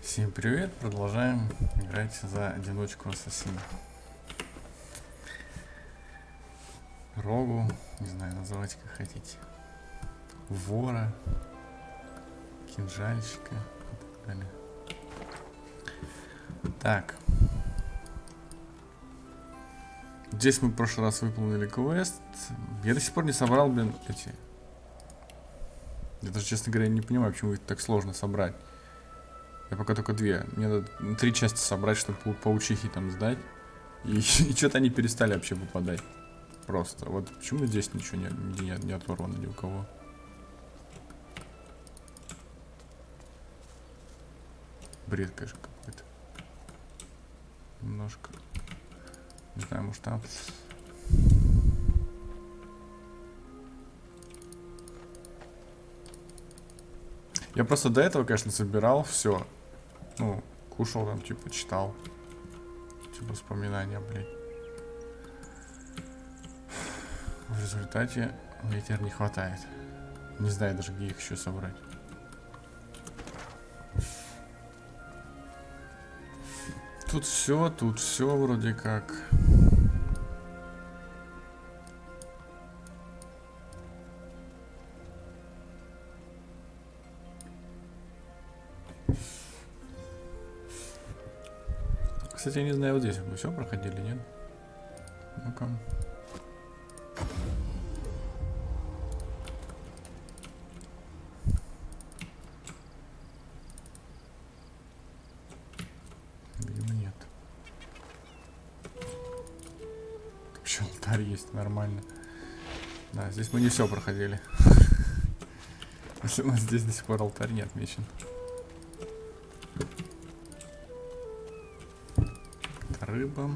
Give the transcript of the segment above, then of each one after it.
Всем привет, продолжаем играть за одиночку Ассасина. Рогу, не знаю, называйте как хотите. Вора, кинжальщика и так далее. Так. Здесь мы в прошлый раз выполнили квест. Я до сих пор не собрал, блин, эти... Я даже, честно говоря, не понимаю, почему их так сложно собрать. Я пока только две. Мне надо 3 части собрать, чтобы паучихи там сдать. И что-то они перестали вообще выпадать. Просто. Вот почему здесь ничего не оторвано ни у кого. Бред, конечно, какой-то. Немножко. Не знаю, может там... Я просто до этого, конечно, собирал все. Ну, кушал там, типа, читал. Типа, вспоминания, блядь. В результате мне теперь не хватает. Не знаю даже, где их еще собрать. Тут все вроде как. Кстати, я не знаю, вот здесь мы все проходили, нет? Ну-ка. Видимо, нет. Вообще алтарь есть, нормально. Да, здесь мы не все проходили. Если у нас здесь до сих пор алтарь не отмечен. Рыба.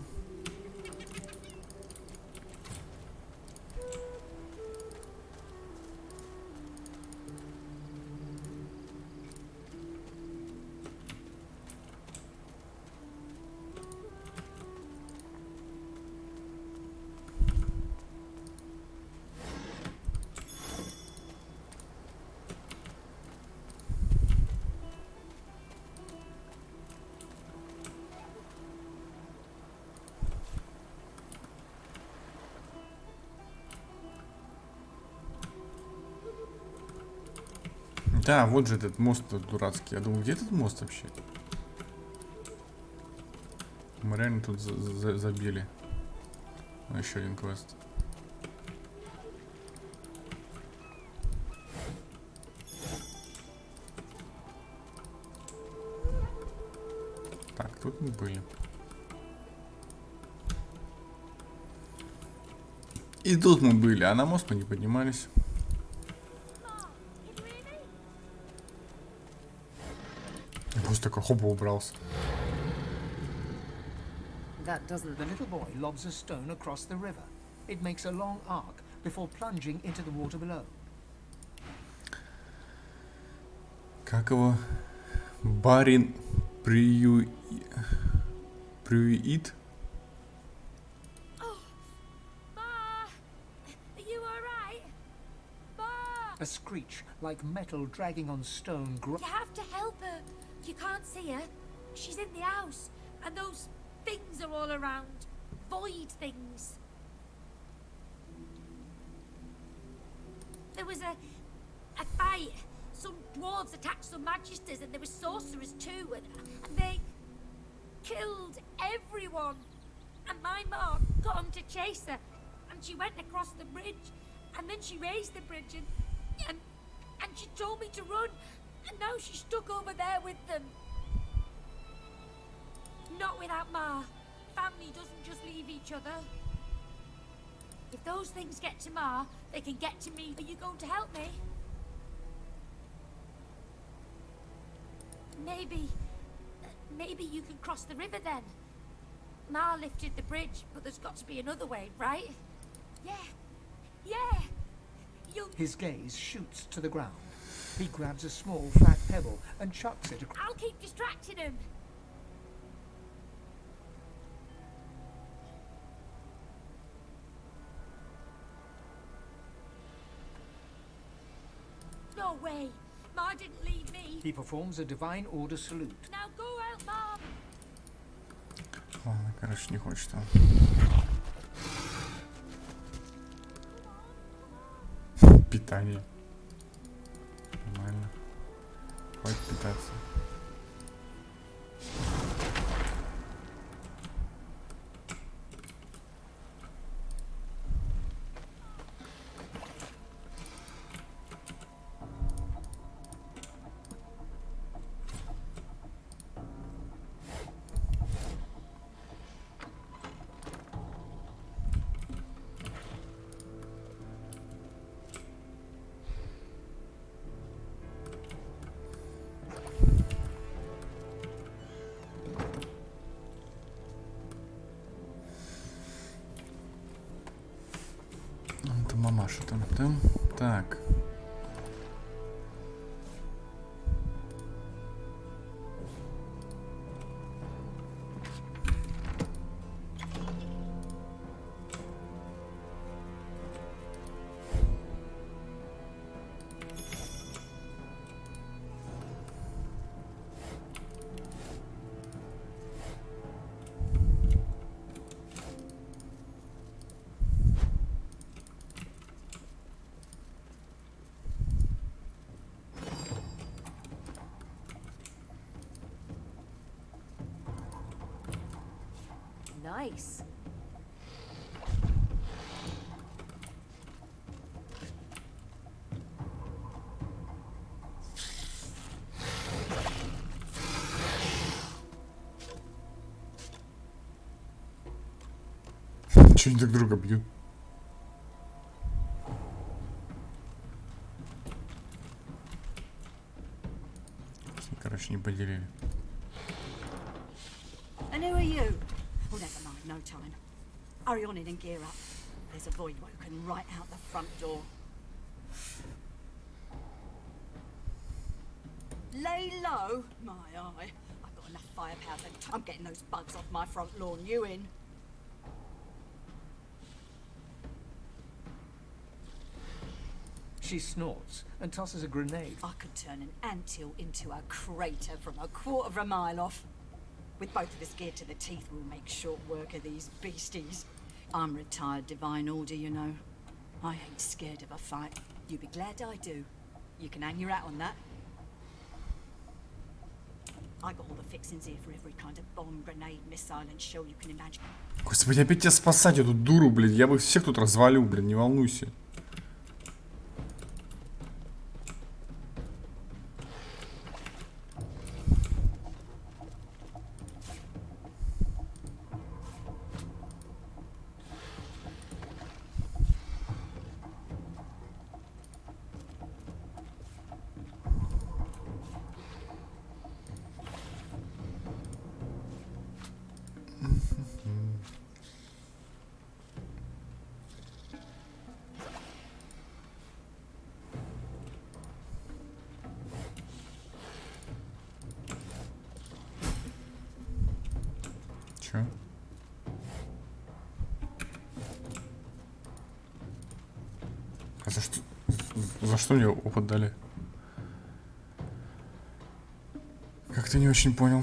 Да, вот же этот мост дурацкий. Я думаю, где этот мост вообще? Мы реально тут забили. Еще один квест. Так, тут мы были. И тут мы были, а на мост мы не поднимались. Просто такой хоба убрался. That doesn't. The little boy lobs a stone across the river. It makes a long arc before plunging into the water below. Как его? Барин приюит? A screech like metal dragging on stone. You have to help her. You can't see her. She's in the house, and those things are all around. Void things. There was a fight. Some dwarves attacked some magisters, and there were sorcerers too, and they killed everyone. And my mom got them to chase her, and she went across the bridge, and then she raised the bridge, and she told me to run, and now she's stuck over there with them. Not without Ma. Family doesn't just leave each other. If those things get to Ma, they can get to me. Are you going to help me? Maybe you can cross the river then. Ma lifted the bridge, but there's got to be another way, right? Yeah. His gaze shoots to the ground. He grabs a small flat pebble and chucks it across. I'll keep distracting him. No way. Ma didn't leave me. He performs a divine order salute. Now go! Короче, не хочет он. Питание. Нормально. Хватит питаться. Это мамаша там. Так. Nice. Чё они друг друга бьют? Короче, не поделили. And who are you? Oh, never mind, no time. Hurry on in and gear up. There's a void woken right out the front door. Lay low? My eye. I've got enough firepower to... I'm getting those bugs off my front lawn. You in? She snorts and tosses a grenade. I could turn an anthill into a crater from a quarter of a mile off. With both of us geared to the teeth, we'll make short work of these beasties. I'm retired Divine Order, you know. I ain't scared of a fight. You'll be glad I do. You can hang your hat on that. I got all the fixings here for every kind of bomb, grenade, missile and shell you can imagine. Господи, опять тебя спасать, эту дуру, блядь. Я бы всех тут развалю, блин, не волнуйся. Чё? А за что? За что мне опыт дали? Как-то не очень понял.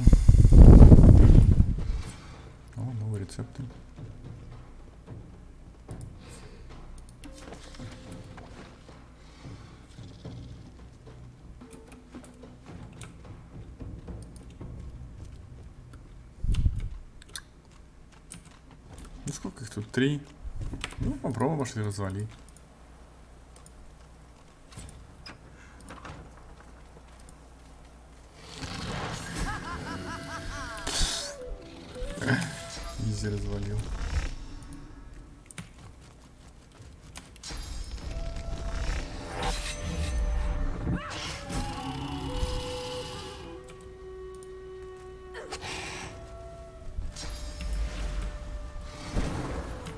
О, новые рецепты. Ну сколько их тут? 3. Ну, попробуем, пошли развали. Изи развалил.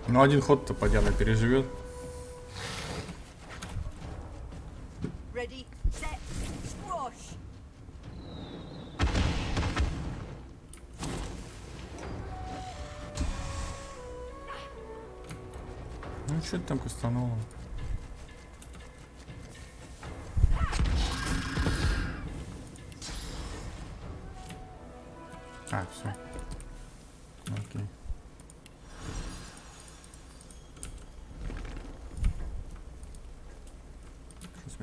Ну, один ход-то подяна переживет. Ready, set, squash. Ну, что ты там кастануло? А, все. Окей.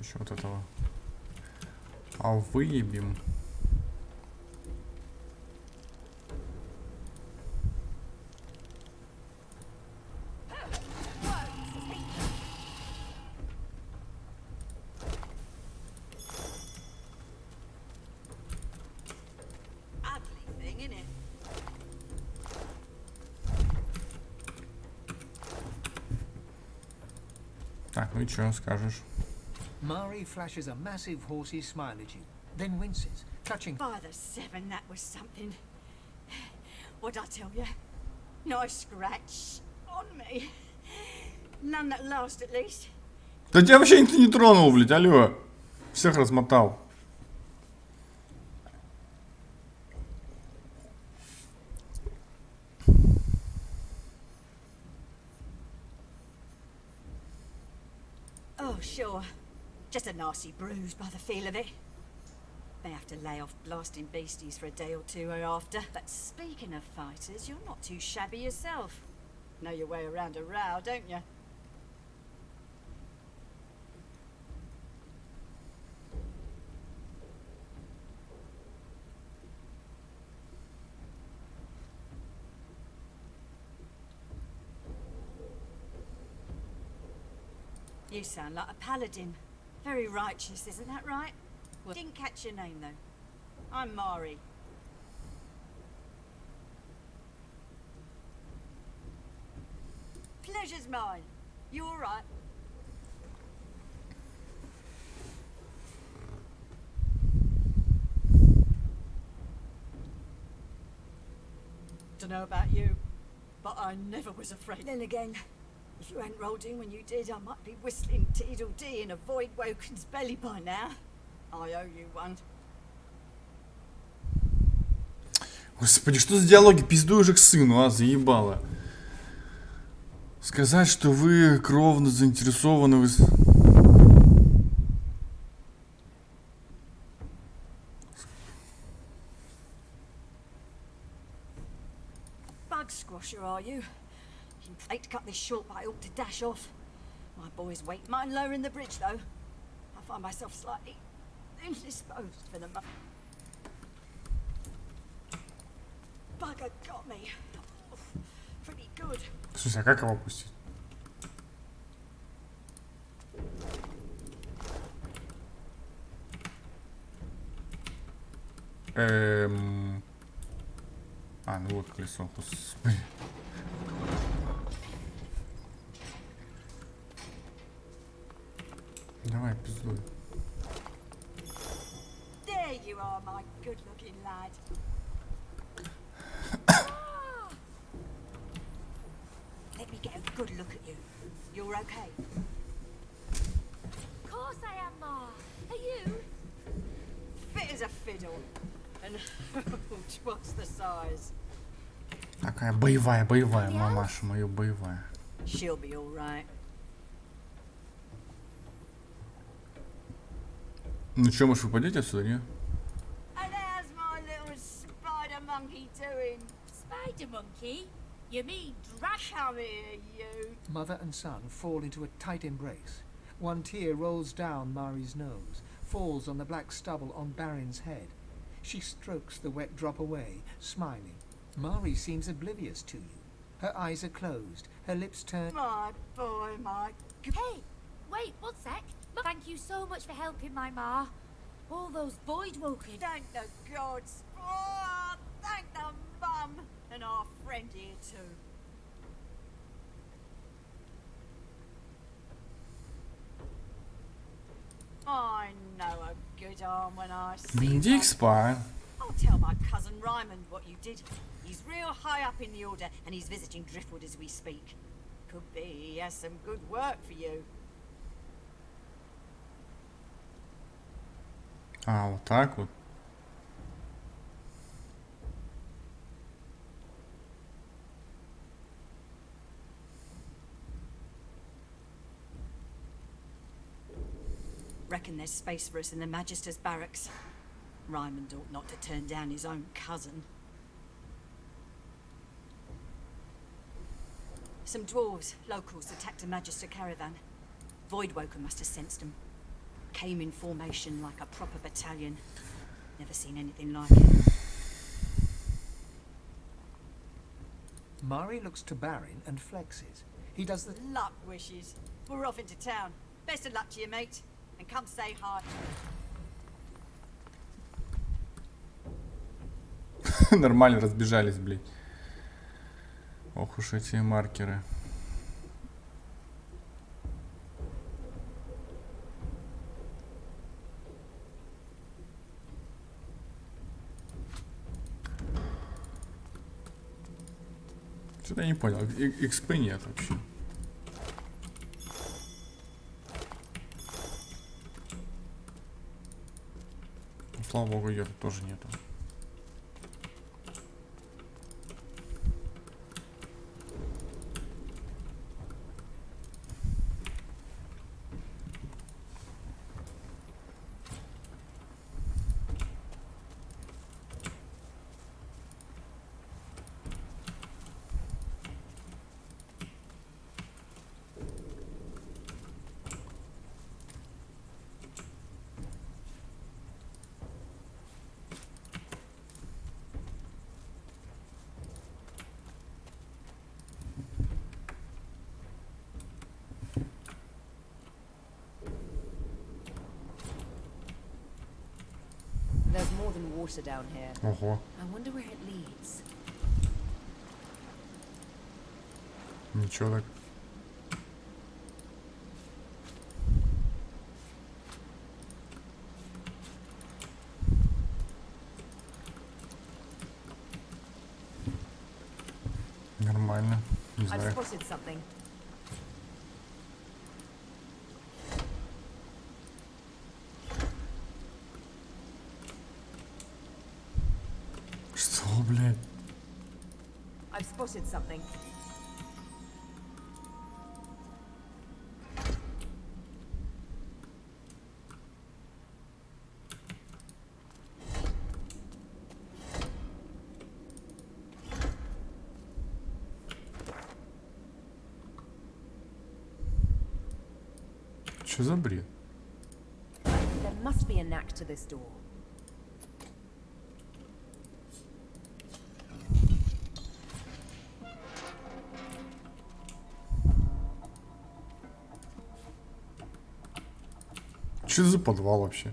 еще вот этого. А выебем. Так, ну и что скажешь? Mari flashes a massive horsey smile at you, then winces, touching. By the seven, that was something. What'd I tell you? Nice scratch on me. None that last, at least. Да тебя вообще никто не тронул, блядь, алло. Всех размотал. Oh, sure. Just a nasty bruise by the feel of it. May have to lay off blasting beasties for a day or two after. But speaking of fighters, you're not too shabby yourself. Know your way around a row, don't you? You sound like a paladin. Very righteous, isn't that right? Well, didn't catch your name, though. I'm Mari. Pleasure's mine. You all right? Dunno about you, but I never was afraid. Then again, if you hadn't rolled in when you did, I might be whistling Teedle-Dee in a void woken's belly by now. I owe you one. Господи, что за диалоги? Пиздуй уже к сыну, а, заебало. Сказать, что вы кровно заинтересованы в... Bug squasher, are you? You hate to cut this short, but I ought to dash off. My boys wait mine lower in the bridge, though. I find myself slightly indisposed for the moment. Bugger got me. Oh, pretty good. В смысле, а как его пустить? А, ну вот колесо, господи. Давай, пиздуй. There you are, my good-looking lad. Let me get a good look at you. You're okay? Of course I am, Ma. Are you? Fit as a fiddle. And what's the size? Такая боевая, мамаша, моя боевая. She'll be all right. Ну что, может, вы пойдете отсюда, не? And how's my little spider monkey doing? Spider monkey? You mean drag? Come here, you. Mother and son fall into a tight embrace. One tear rolls down Mari's nose, falls on the black stubble on Barin's head. She strokes the wet drop away, smiling. Mari seems oblivious to you. Her eyes are closed, her lips turn. My boy, my... Hey, wait, one sec. Thank you so much for helping my Ma. All those void woken. Thank the gods. Oh, thank the mum. And our friend here, too. I know a good arm when I see Иди one. к спа. I'll tell my cousin Ryman what you did. He's real high up in the order, and he's visiting Driftwood as we speak. Could be he has some good work for you. А, вот так вот. Reckon there's space for us in the Magister's barracks. Ryman ought not to turn down his own cousin. Some dwarves, locals, attacked a Magister caravan. Voidwoken must have sensed them. Came in formation like a proper battalion. Never seen anything like it. Mari looks to Barin and flexes. He does the... Luck wishes. We're off into town. Best of luck to you, mate. And come say hi. Нормально разбежались, блядь. Ох уж эти маркеры. Что-то я не понял. XP нет вообще. Ну, слава богу, ее тут тоже нету. There's more than water down here. Ого. I wonder where it leads. Ничего так. Нормально. Не I've знаю. spotted something. Что, блядь? I've spotted something. Что за бред? There must be a knack to this door. Что за подвал вообще?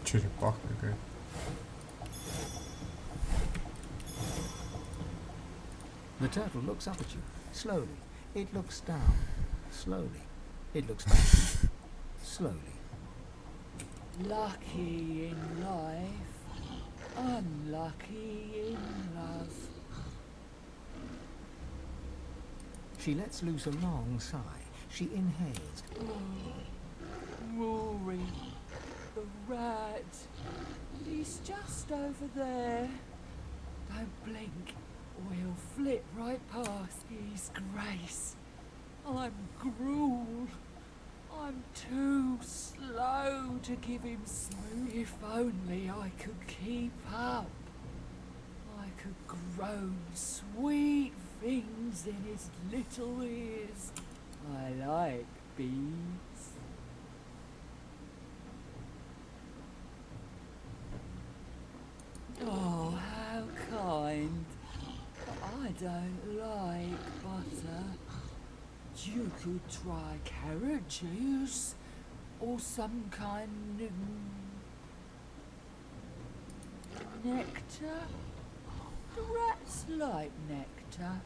Черепаха какая. The turtle looks up at you. Slowly. It looks down. Slowly. It looks back. Slowly. Lucky in life. unlucky in love. She lets loose a long sigh. She inhales. Rory, the rat. He's just over there. Don't blink, or he'll flit right past his grace. I'm gruel. I'm too slow to give him smooth. If only I could keep up. I could groan sweet things in his little ears. I like bees. Oh, how kind. But I don't like butter. You could try carrot juice or some kind of nectar. The rats like nectar.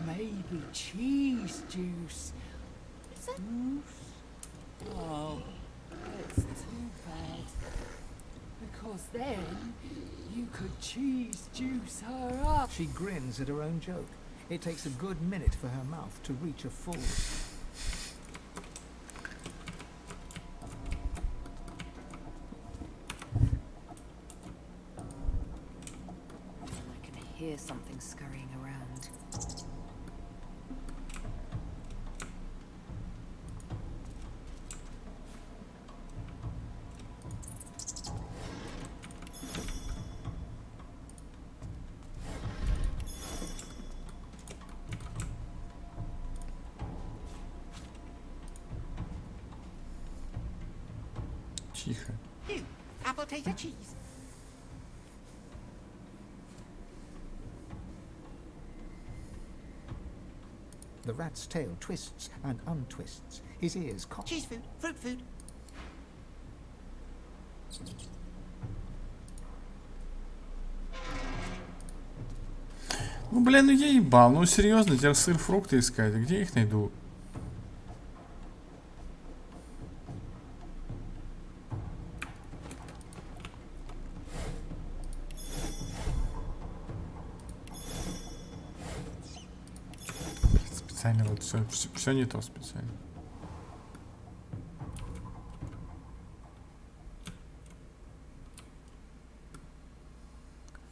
Maybe cheese juice. Is that juice? Oh, that's too bad. Because then you could cheese juice her up. She grins at her own joke. It takes a good minute for her mouth to reach a full. I can hear something scurrying around. Тихо. You, apple tater cheese. The rat's tail twists and untwists. His ears cock. Cheese food, fruit food. Ну, блин, ну я ебал. Ну, серьезно, теперь сыр, фрукты искать. Где я их найду? Специально вот все не то специально.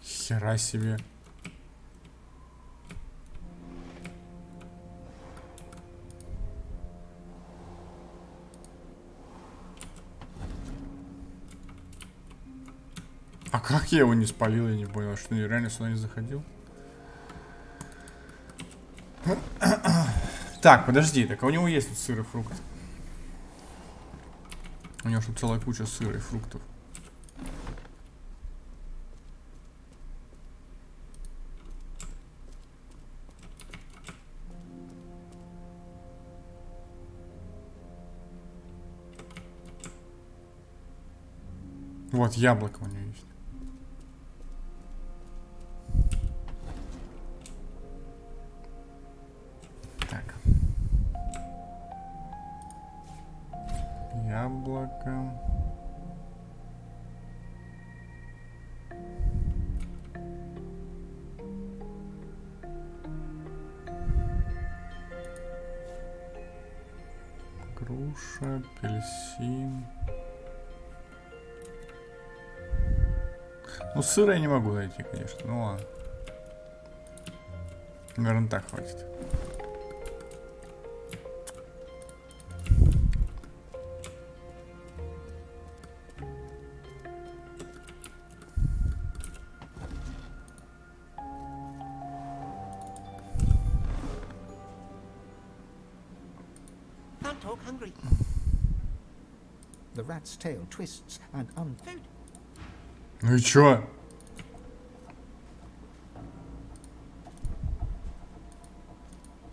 Хера себе. А как я его не спалил, я не понял, что я реально сюда не заходил. Так, подожди, так а у него есть тут сыр и фрукт. У него тут целая куча сыра и фруктов. Вот, яблоко у него есть. Так. Яблоко. Груша, апельсин. Ну, сыра я не могу найти, конечно. Ну ладно. Наверное, так хватит. Can't talk, hungry. The rat's tail twists and Food. Ну и чё?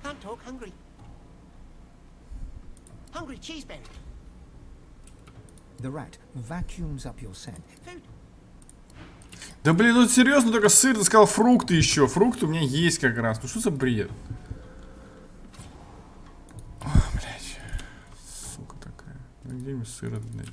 Can't talk, hungry. Hungry cheeseberry. The rat vacuums up your scent. Food. Да блин, ну серьезно, только сыр, ты сказал фрукты еще. Фрукты у меня есть как раз. Ну что за бред? Блять. Сука такая. Ну где мне сыра найти?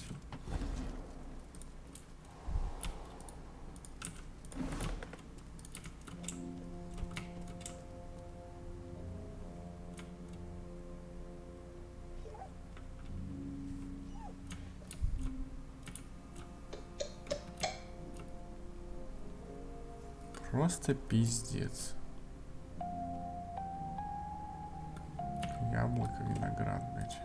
Просто пиздец. Яблоко, виноград, блядь.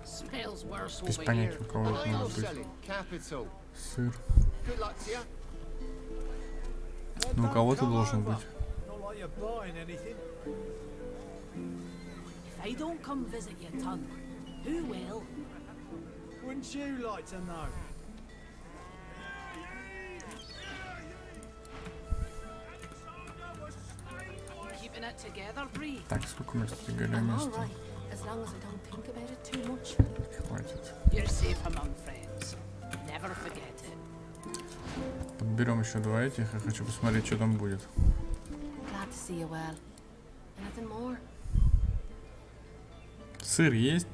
Smells worse Без over понятия, here. у кого это может быть. Capital. Сыр. Good luck to you. Ну, у кого-то должен быть. Not like you're buying anything. If I don't come visit you, ton, who will? Wouldn't you like to know? Keeping it together, Bree? Так, сколько мы достигали I'm all места? right, as long as I don't think about it too much. Хватит. You're safe among friends. Never forget it. Подберем еще два этих. Я хочу посмотреть, что там будет. Glad to see you well. Anything more? Сыр есть?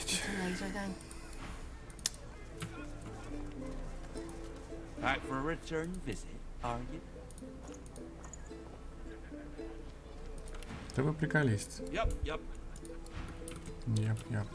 Until later then. Back for a return visit, are you? Да вы приколистесь. Yep, yep. Яп. Яп.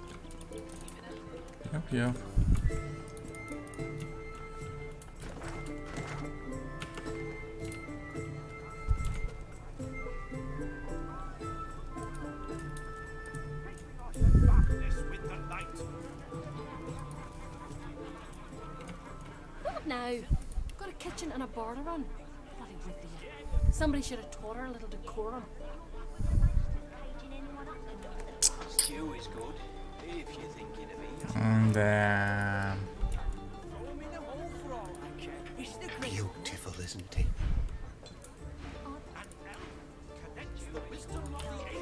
What now? Got a kitchen and a bar to run. Bloody Ripley. Somebody should have taught her a little decorum. Stew is good, if you're thinking of eating. Да. Beautiful, isn't he?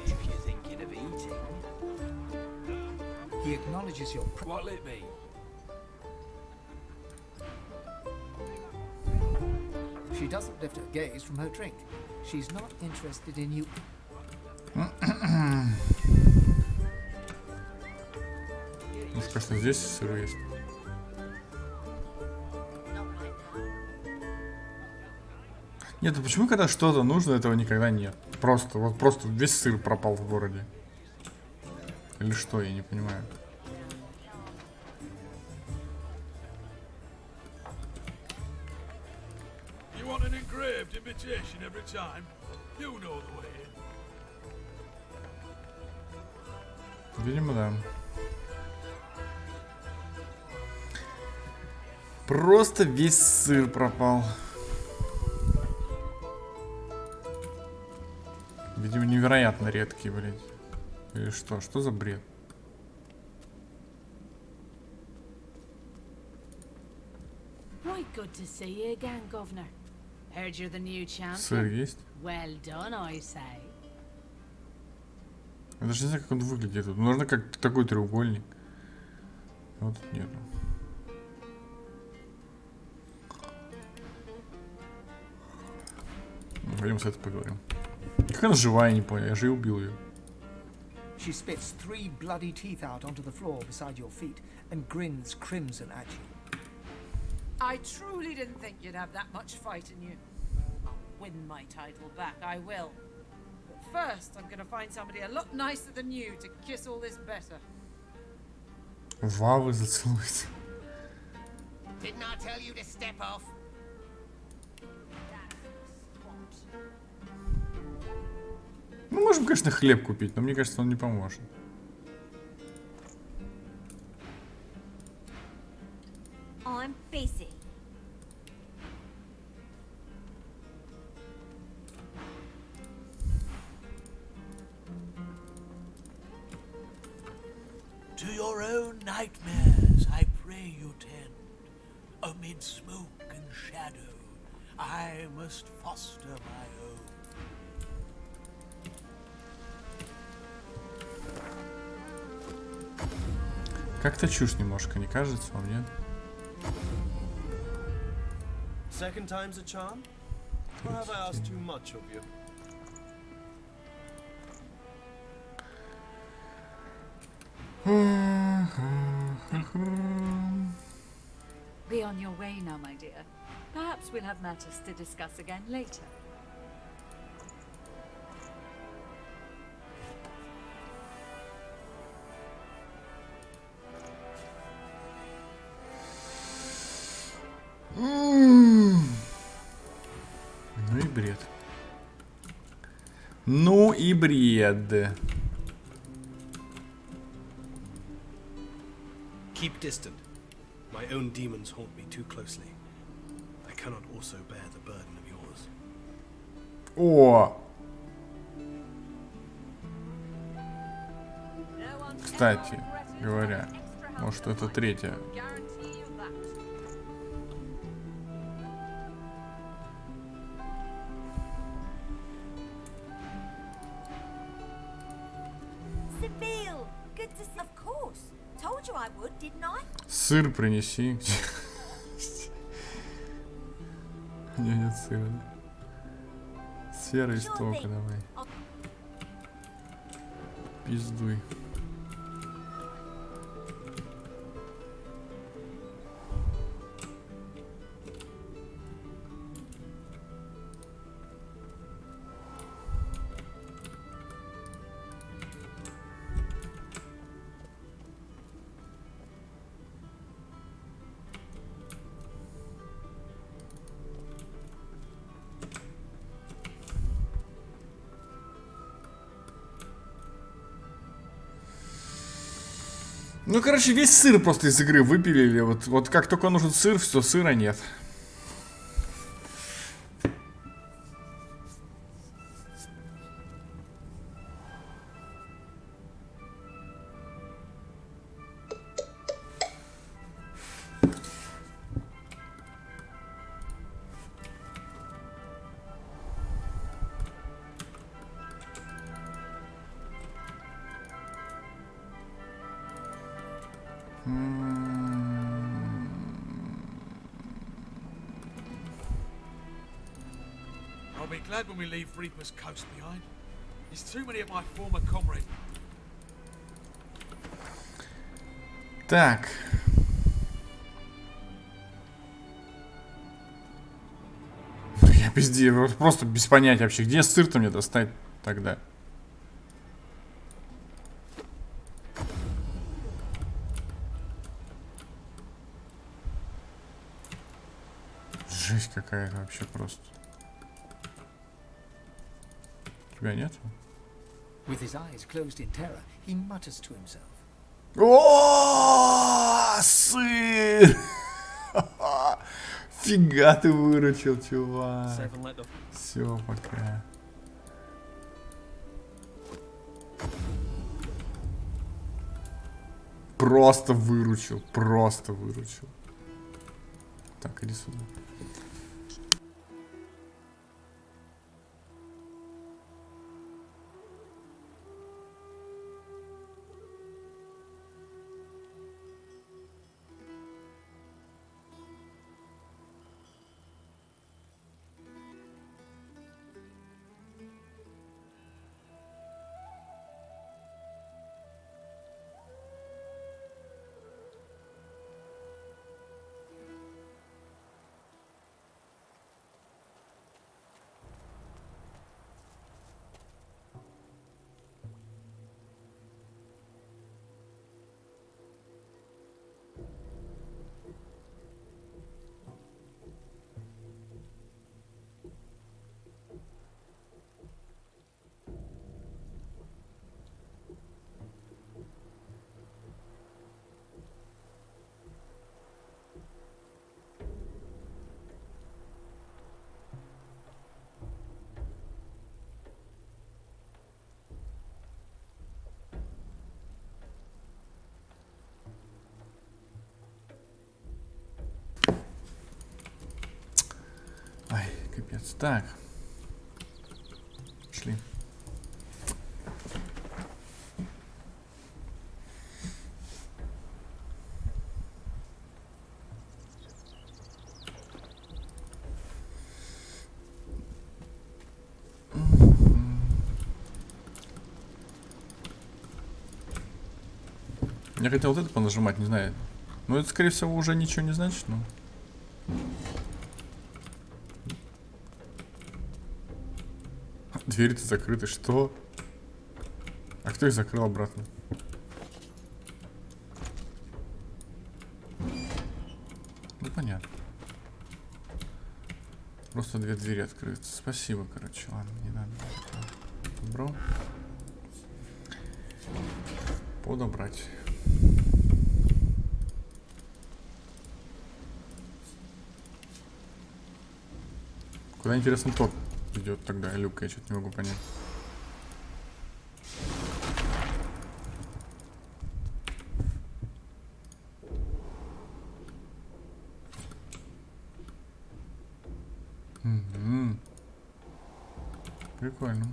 If you're thinking of eating. He acknowledges your What'll it be? She doesn't lift her gaze from her drink. She's not interested in you. Ну, конечно, здесь сыр есть. Нет, ну почему, когда что-то нужно, этого никогда нет? Просто весь сыр пропал в городе. Или что, я не понимаю. You want an engraved invitation every time? You know the way in. Видимо, да. Просто весь сыр пропал. Видимо, невероятно редкий, блядь. Или что? Что за бред? Right good to see you again, Governor. Heard you're the new Сыр champion. есть? Well done, I say. Я даже не знаю, как он выглядит. Тут нужно как такой треугольник. Вот тут нету. Пойдем с этой поговорим. Как она живая, не понял. Я же и убил ее. She spits 3 bloody teeth out onto the floor beside your feet and grins crimson at you. I truly didn't think you'd have that much fight in you. I'll win my title back, I will. But first, I'm gonna find somebody a lot nicer than you to kiss all this better. Вавы зацелуйте. Didn't I tell you to step off? Ну, можем, конечно, хлеб купить, но мне кажется, он не поможет. I'm busy. To your own nightmares I pray you tend. Amid smoke and shadow I must foster my own. Как-то чушь немножко, не кажется вам, нет? Second time's a charm? Or have I asked too much of you? Be on your way now, my dear. Perhaps we'll have matters to discuss again later. Ну и бред. Ну и бред. Keep distant. My own demons haunt me too closely. I cannot also bear the burden of yours. О! Кстати говоря, может это третья. Seville, good to see. Of course. Told you I would, didn't I? Сыр принеси. Нет сыра. Сфера истока давай. Пиздуй. Ну, короче, весь сыр просто из игры выпилили. Вот как только нужен сыр, все, сыра нет. I'll be glad when we leave Reaper's Coast behind. There's too many of my former comrades. Так. Я пиздец, вот просто без понятия вообще, где сыр-то мне достать тогда? Жесть какая-то вообще просто. Тебя нету? With his eyes closed in terror, he mutters to himself. О, сыр! Фига ты выручил, чувак. Все, пока. Просто выручил, просто выручил. Так, иди сюда. Ай, капец. Так. Пошли. Я хотел вот это понажимать, не знаю. Но это, скорее всего, уже ничего не значит, но... Двери-то закрыты, что? А кто их закрыл обратно? Ну, понятно. Просто две двери открыты. Спасибо, короче. Ладно, не надо. Добро. Подобрать. Куда, интересно, тот идет тогда, люк? Я что-то не могу понять. Прикольно.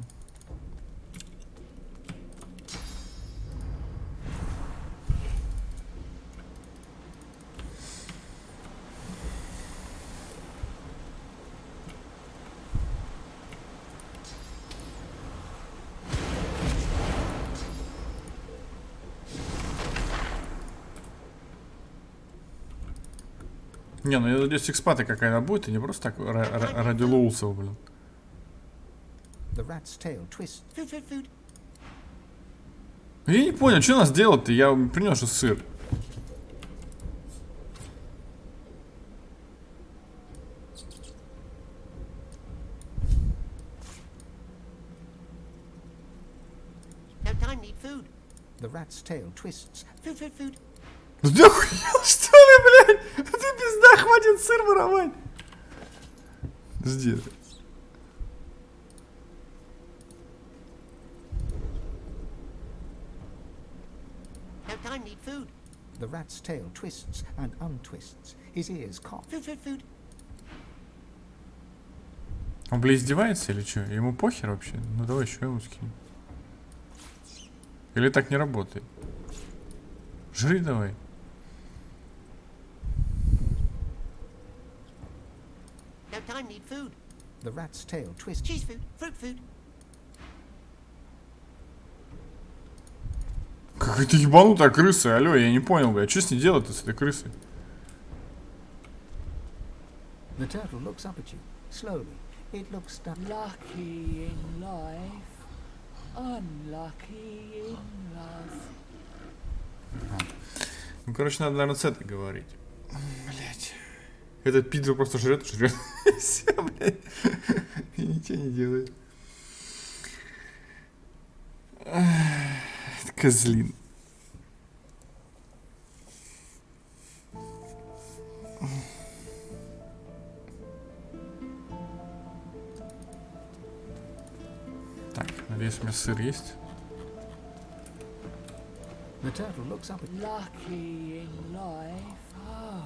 Не, ну я надеюсь, экспаты какая-то будет, и не просто так ради лоусов, блин. Я не понял, что нас делать-то? Я принес же сыр. Ты охуел, что ли, блядь? Ты пизда, хватит сыр воровать. Жди. The rat's tail twists and untwists. His ears cock. Он, блядь, издевается или что? Ему похер вообще? Ну давай еще ему скинем. Или так не работает? Жри давай. The rat's tail twists. Cheese food, fruit food. Какая-то ебанутая крыса, алло, я не понял, блядь, что с ней делать-то с этой крысой? The turtle looks up at you. Slowly, it looks down. Lucky in life, unlucky in love. Ну, короче, надо, наверное, с этой говорить. Блять. Этот пидор просто жрет. Все, блядь. И ничего не делает. Козлин. Так, надеюсь, у меня сыр есть. The turtle looks up at you. Lucky in life, oh,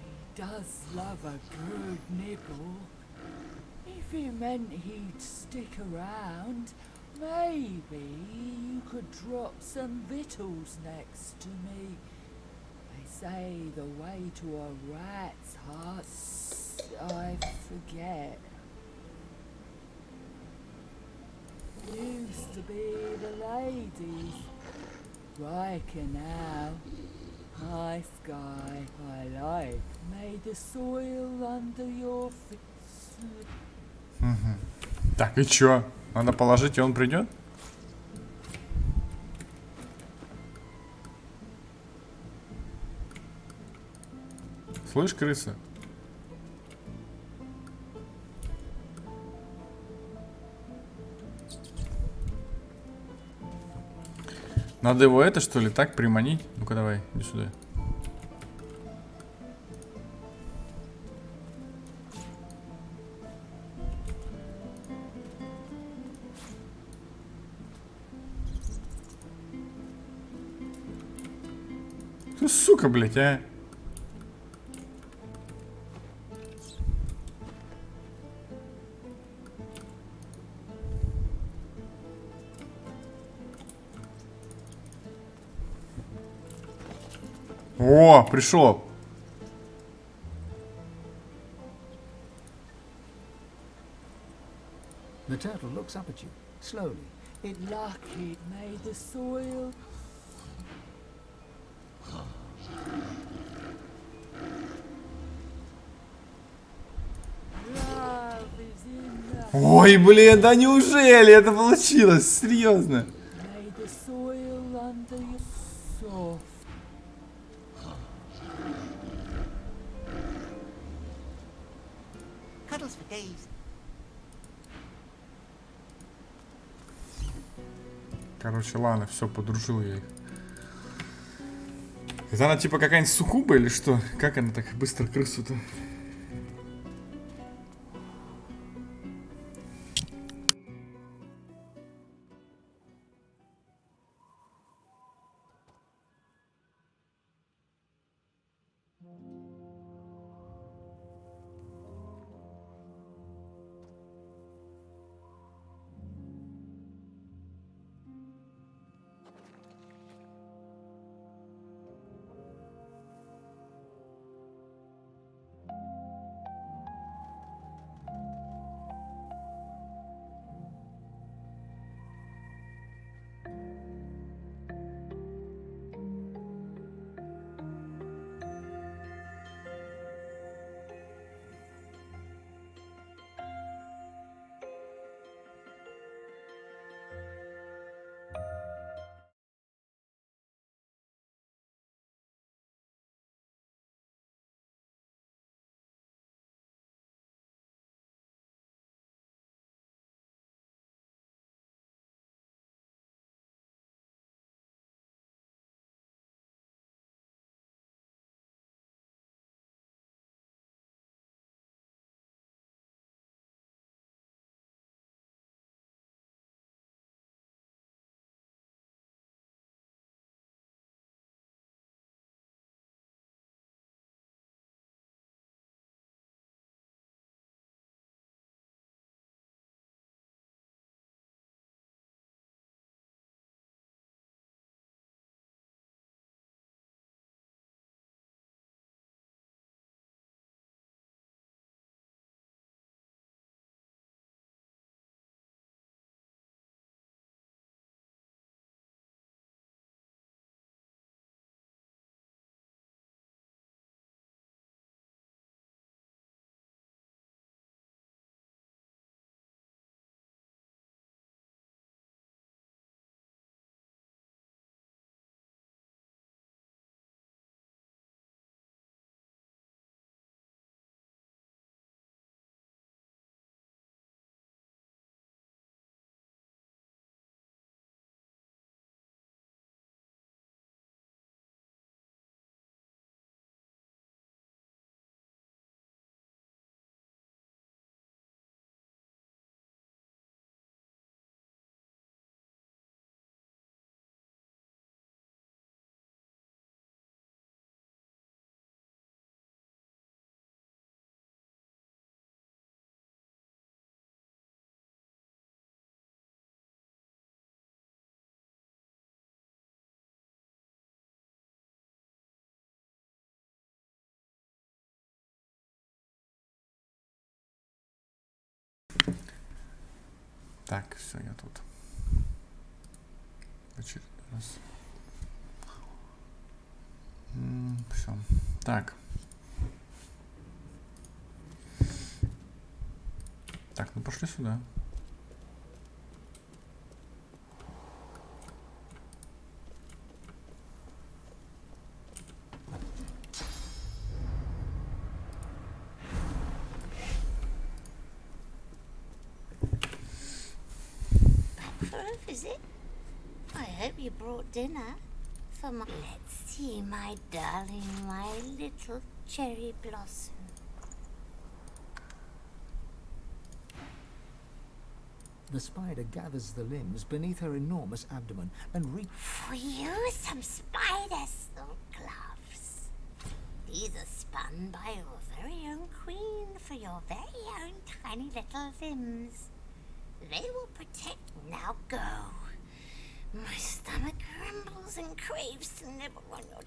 he does love a good nibble. If it meant he'd stick around, maybe you could drop some victuals next to me. They say the way to a rat's heart, I forget. Used to be the ladies. Riker now. Nice guy, I like. May the soil under your feet. Так, и чё? Надо положить, и он придет? Слышь, крыса? Надо его это, что ли, так приманить? Ну-ка давай, иди сюда. Ты, сука, блядь, а? О, пришел. The turtle looks up at you. Slowly, it Lucky may the soil. Love is in the Ой, блин, да неужели это получилось? Серьезно? May the soil under your soft. Cuddles for days. Короче, ладно, все, подружил я их. Это она типа какая-нибудь суккуба или что? Как она так быстро крысу-то? Так, все, я тут. В очередной раз. Все. Так. Так, ну пошли сюда. For a visit? I hope you brought dinner for my... Let's see, my darling, my little cherry blossom. The spider gathers the limbs beneath her enormous abdomen and For you, some spider silk gloves. These are spun by your very own queen for your very own tiny little limbs. They will protect. Now go. My stomach rumbles and craves to nibble on your...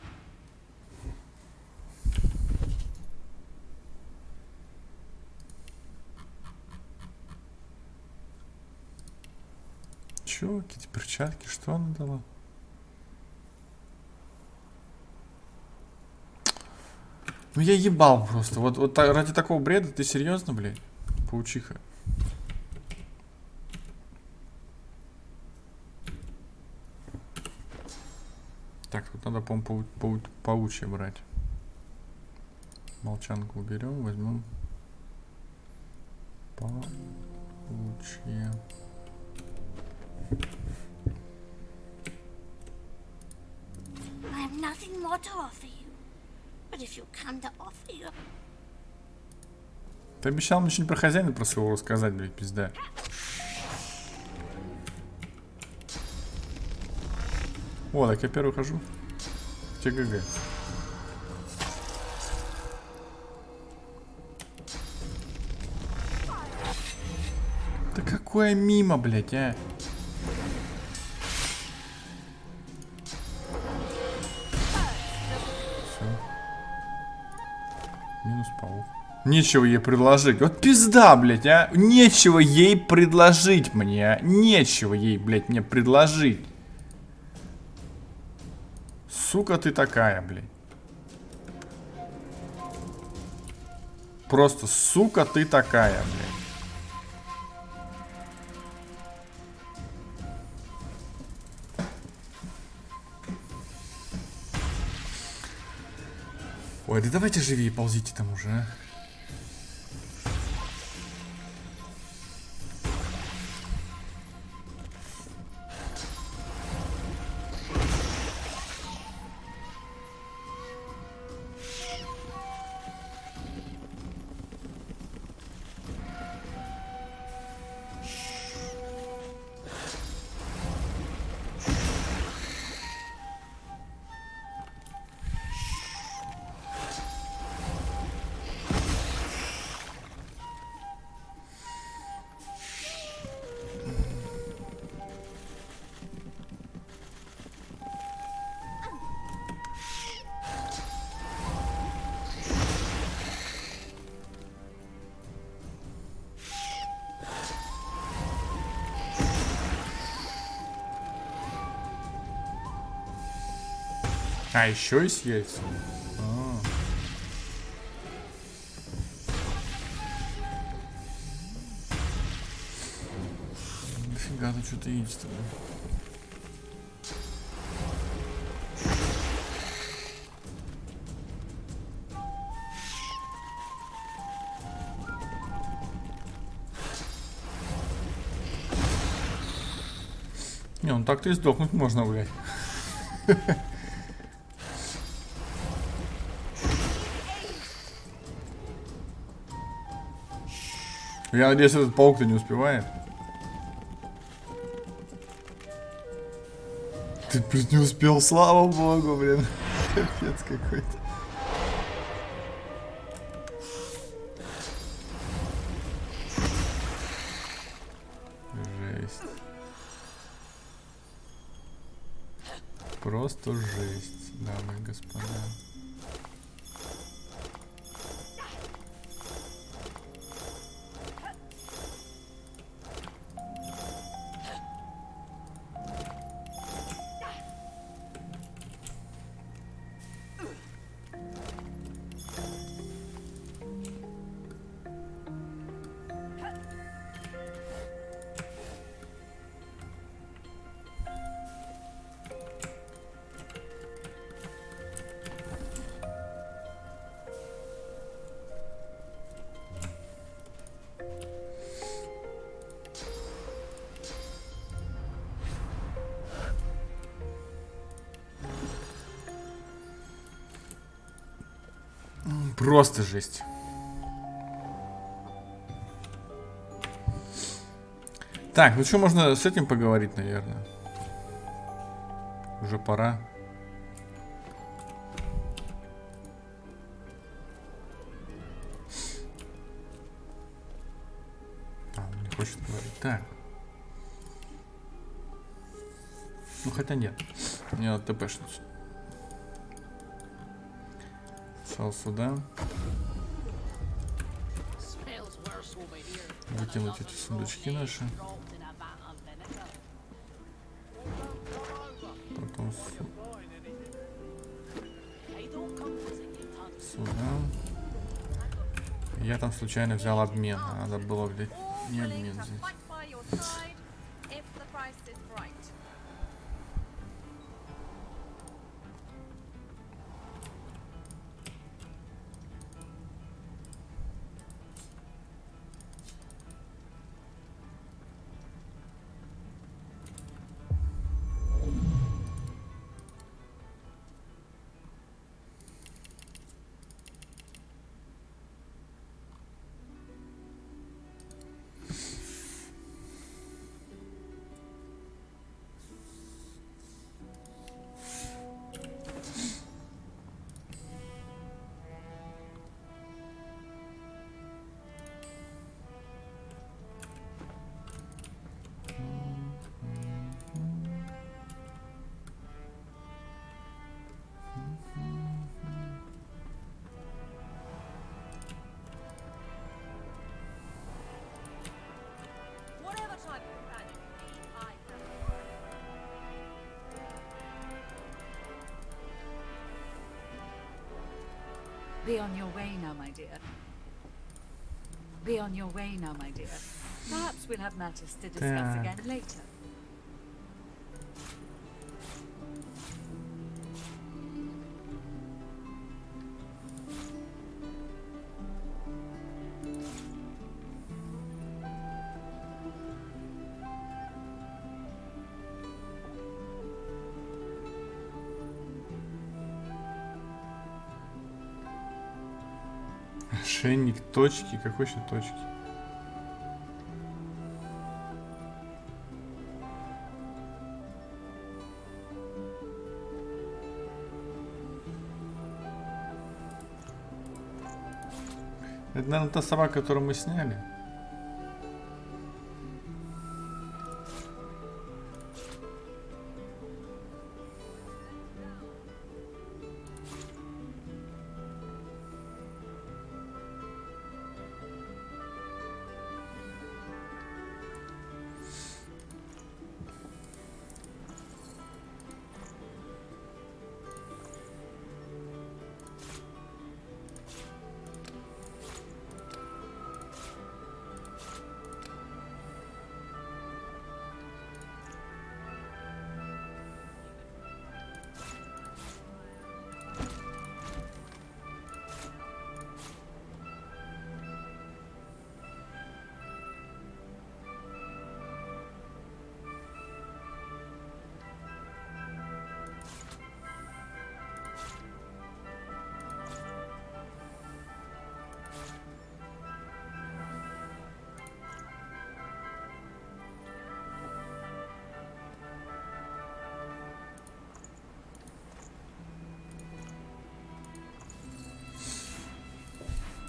Чё, какие-то перчатки, что она дала? Ну я ебал просто. Вот ради такого бреда ты серьезно, блядь? Паучиха. Так, тут надо, по-моему, паучье брать. Молчанку уберем, возьмем паучье. I have nothing more to offer you. But if you come to offer you... Ты обещал мне что-нибудь про хозяина про своего рассказать, блядь, пизда. О, так я первый хожу. ТГГ. Да какое мимо, блядь, а? Все. Минус паук. Нечего ей предложить. Вот пизда, блядь, а. Нечего ей предложить мне, а. Нечего ей, блядь, мне предложить. Сука ты такая, блядь. Просто сука ты такая, блядь. Ой, да давайте живее ползите там уже, а. А, еще есть яйца. Дофига тут что-то есть-то. Не, ну так-то и сдохнуть можно, блядь. Я надеюсь, этот паук-то не успевает. Ты блин, не успел, слава богу, блин. Капец какой-то. Жесть. Просто жесть, дамы и господа. Просто жесть. Так, ну что, можно с этим поговорить, наверное. Уже пора. А, он не хочет говорить. Так. Ну, хотя нет. Мне надо ТПшнуть. Сал сюда. Выкинуть эти сундучки наши. Потом сюда. Я там случайно взял обмен, а надо было, блядь, не обмен взять. Be on your way now, my dear. Be on your way now, my dear. Perhaps we'll have matters to discuss again later. Ошейник, точки, какой еще точки? Это, наверное, та собака, которую мы сняли.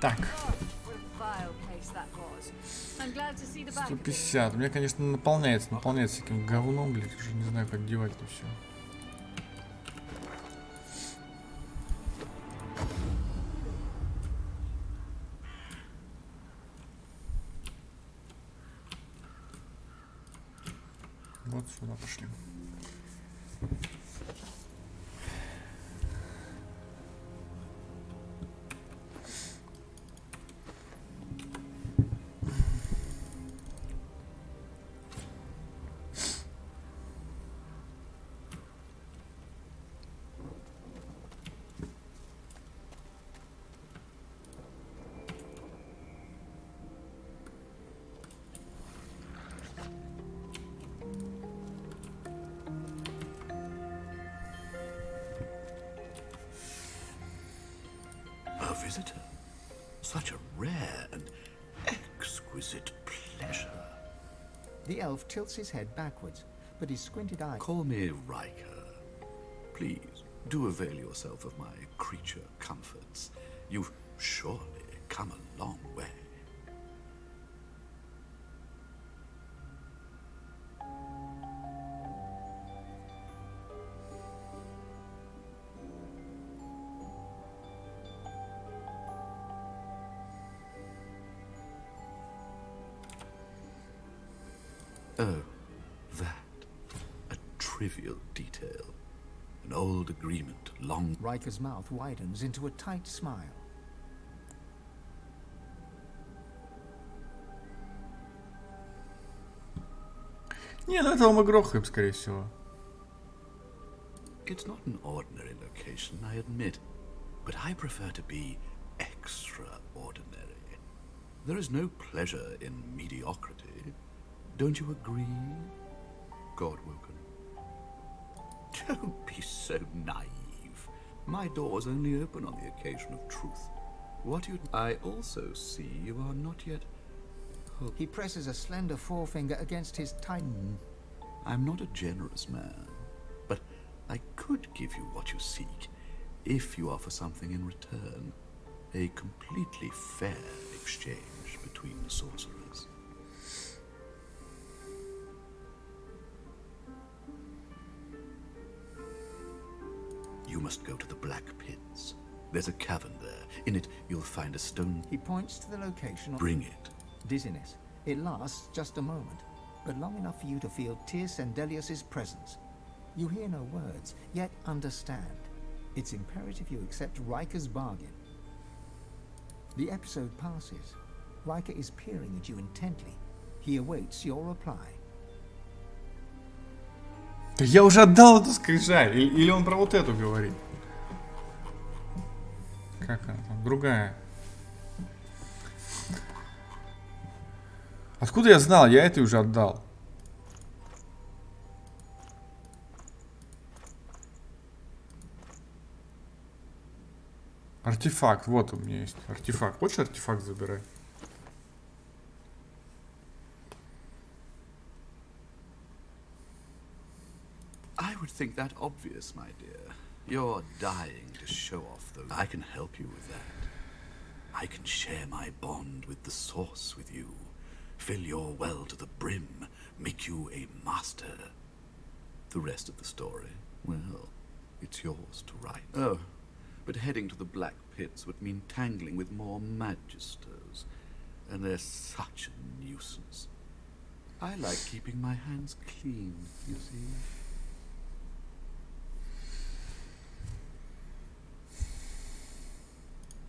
Так. 150. У меня, конечно, наполняется таким говном, блядь. Уже не знаю, как девать это все. Вот сюда пошли. Visitor. Such a rare and exquisite pleasure. The elf tilts his head backwards, but his squinted eye... Call me Riker. Please, do avail yourself of my creature comforts. You've surely come a long way. Oh, that. A trivial detail. An old agreement, long... Riker's mouth widens into a tight smile. Не, ну этого мы грохаем, скорее всего. It's not an ordinary location, I admit, but I prefer to be extraordinary. There is no pleasure in mediocrity. Don't you agree, Godwoken? Don't be so naive. My doors only open on the occasion of truth. What you... I also see you are not yet... He presses a slender forefinger against his titan. I'm not a generous man, but I could give you what you seek, if you offer something in return. A completely fair exchange between sorcerers. You must go to the Black Pits. There's a cavern there. In it, you'll find a stone... He points to the location of... Bring it. Dizziness. It lasts just a moment, but long enough for you to feel Tyr Sendelius's presence. You hear no words, yet understand. It's imperative you accept Riker's bargain. The episode passes. Riker is peering at you intently. He awaits your reply. Да я уже отдал эту скрижаль. Или он про вот эту говорит? Как она там? Другая. Откуда я знал? Я это уже отдал. Артефакт. Вот у меня есть артефакт. Хочешь артефакт забирай? I would think that obvious, my dear. You're dying to show off those. I can help you with that. I can share my bond with the Source with you. Fill your well to the brim. Make you a master. The rest of the story, well, it's yours to write. Oh, but heading to the Black Pits would mean tangling with more magisters. And they're such a nuisance. I like keeping my hands clean, you see.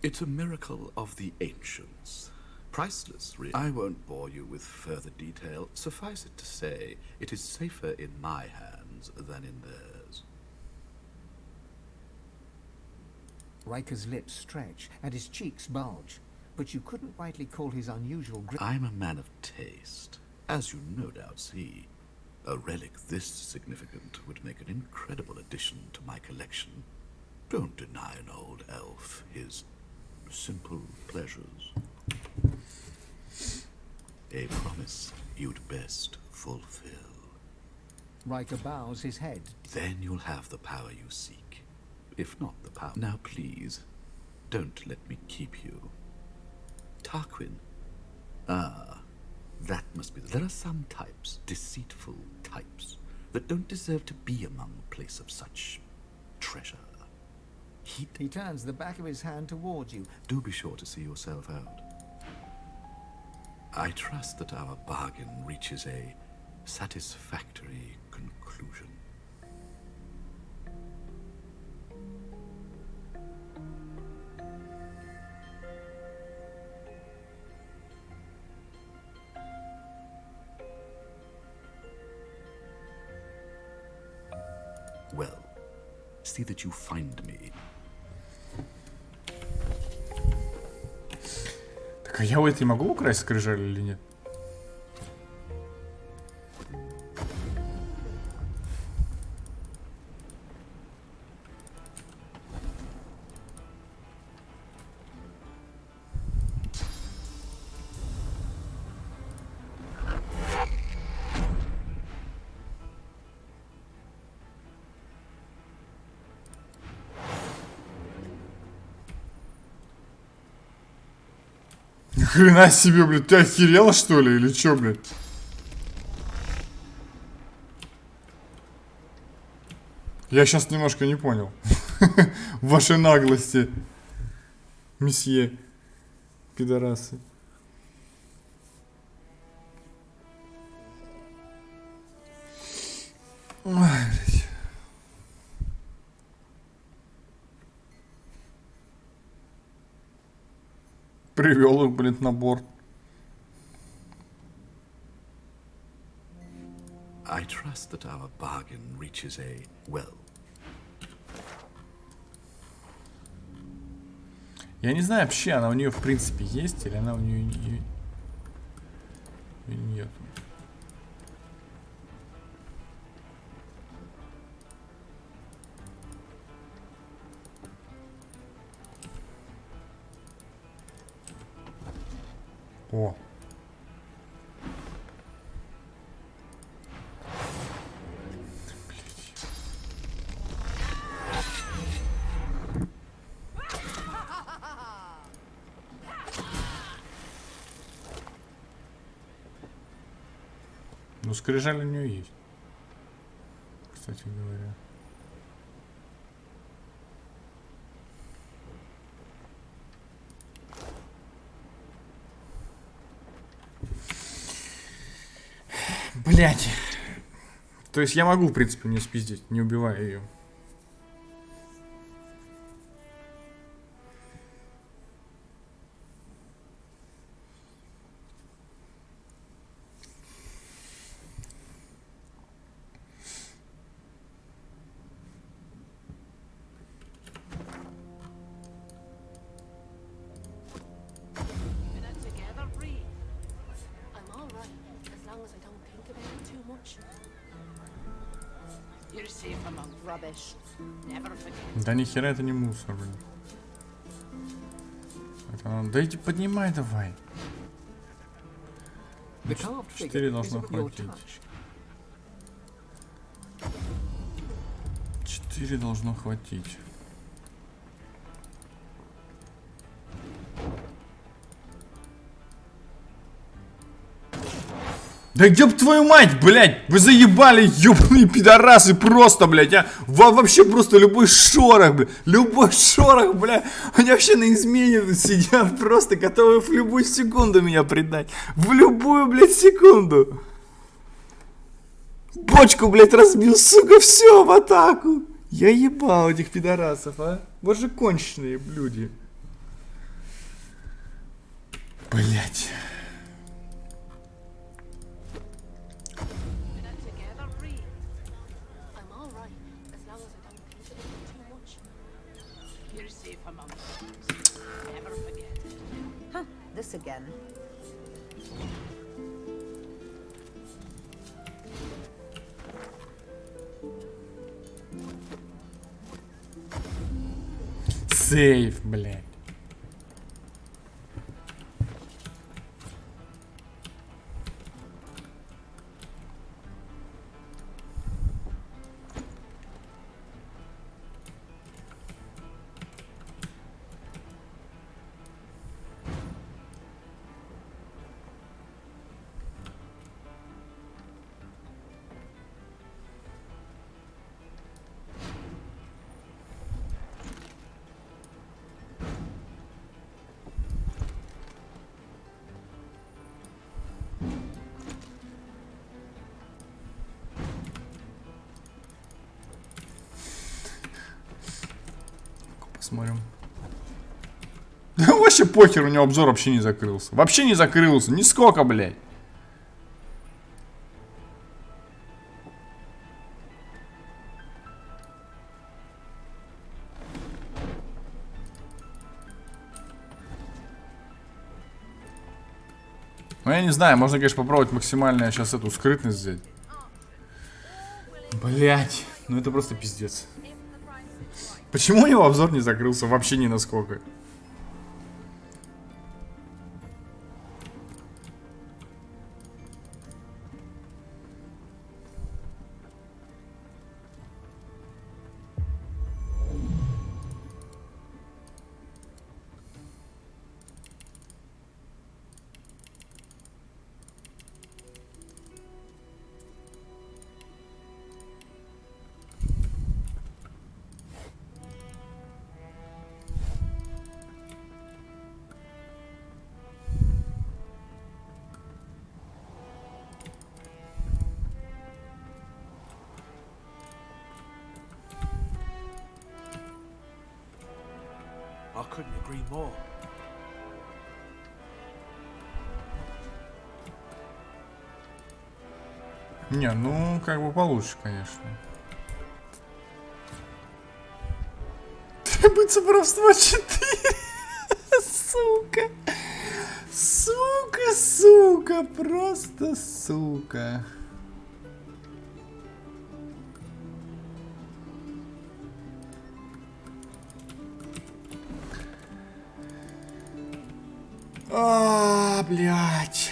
It's a miracle of the ancients. Priceless, really. I won't bore you with further detail. Suffice it to say, it is safer in my hands than in theirs. Riker's lips stretch and his cheeks bulge, but you couldn't rightly call his unusual I'm a man of taste, as you no doubt see. A relic this significant would make an incredible addition to my collection. Don't deny an old elf his simple pleasures. A promise you'd best fulfill. Riker bows his head. Then you'll have the power you seek. If not the power... Now please, don't let me keep you. Tarquin. Ah, that must be... There are some types, deceitful types, that don't deserve to be among a place of such treasure. He turns the back of his hand towards you. Do be sure to see yourself out. I trust that our bargain reaches a satisfactory conclusion. Well, see that you find me. Так а я у этой могу украсть скрижаль или нет? Ни хрена себе, блядь, ты охерела, что ли, или чё, блядь? Я сейчас немножко не понял. Вашей наглости, месье, пидорасы. Ой, блядь. Привел их, блин, на борт. I trust that our bargain reaches a, well. Я не знаю, вообще она у нее в принципе есть, или она у нее нет. О. Ну, скрижаль у нее есть, кстати говоря. Блять. То есть я могу, в принципе, не спиздить, не убивая ее. Да ни хера это не мусор, блин. Это надо... Да иди поднимай давай. 4 должно хватить. 4 должно хватить. Да ёб твою мать, блядь! Вы заебали, ёбаные пидорасы, просто, блядь, а! Вообще просто любой шорох, блядь! Любой шорох, блядь! Они вообще на измене тут сидят, просто готовы в любую секунду меня предать! В любую, блядь, секунду! Бочку, блядь, разбил, сука, все, в атаку! Я ебал этих пидорасов, а! Вот же конченые люди! Блядь! This again. Сейф, блядь. Посмотрим. Да вообще похер, у него обзор вообще не закрылся. Вообще не закрылся. Нисколько, блядь. Ну я не знаю, можно, конечно, попробовать максимально сейчас эту скрытность взять. Блять, ну это просто пиздец. Почему у него обзор не закрылся вообще ни насколько? I couldn't agree more. Не, ну, как бы получше, конечно. Требуется воровство 4. Сука. Сука, сука, просто сука. Блядь.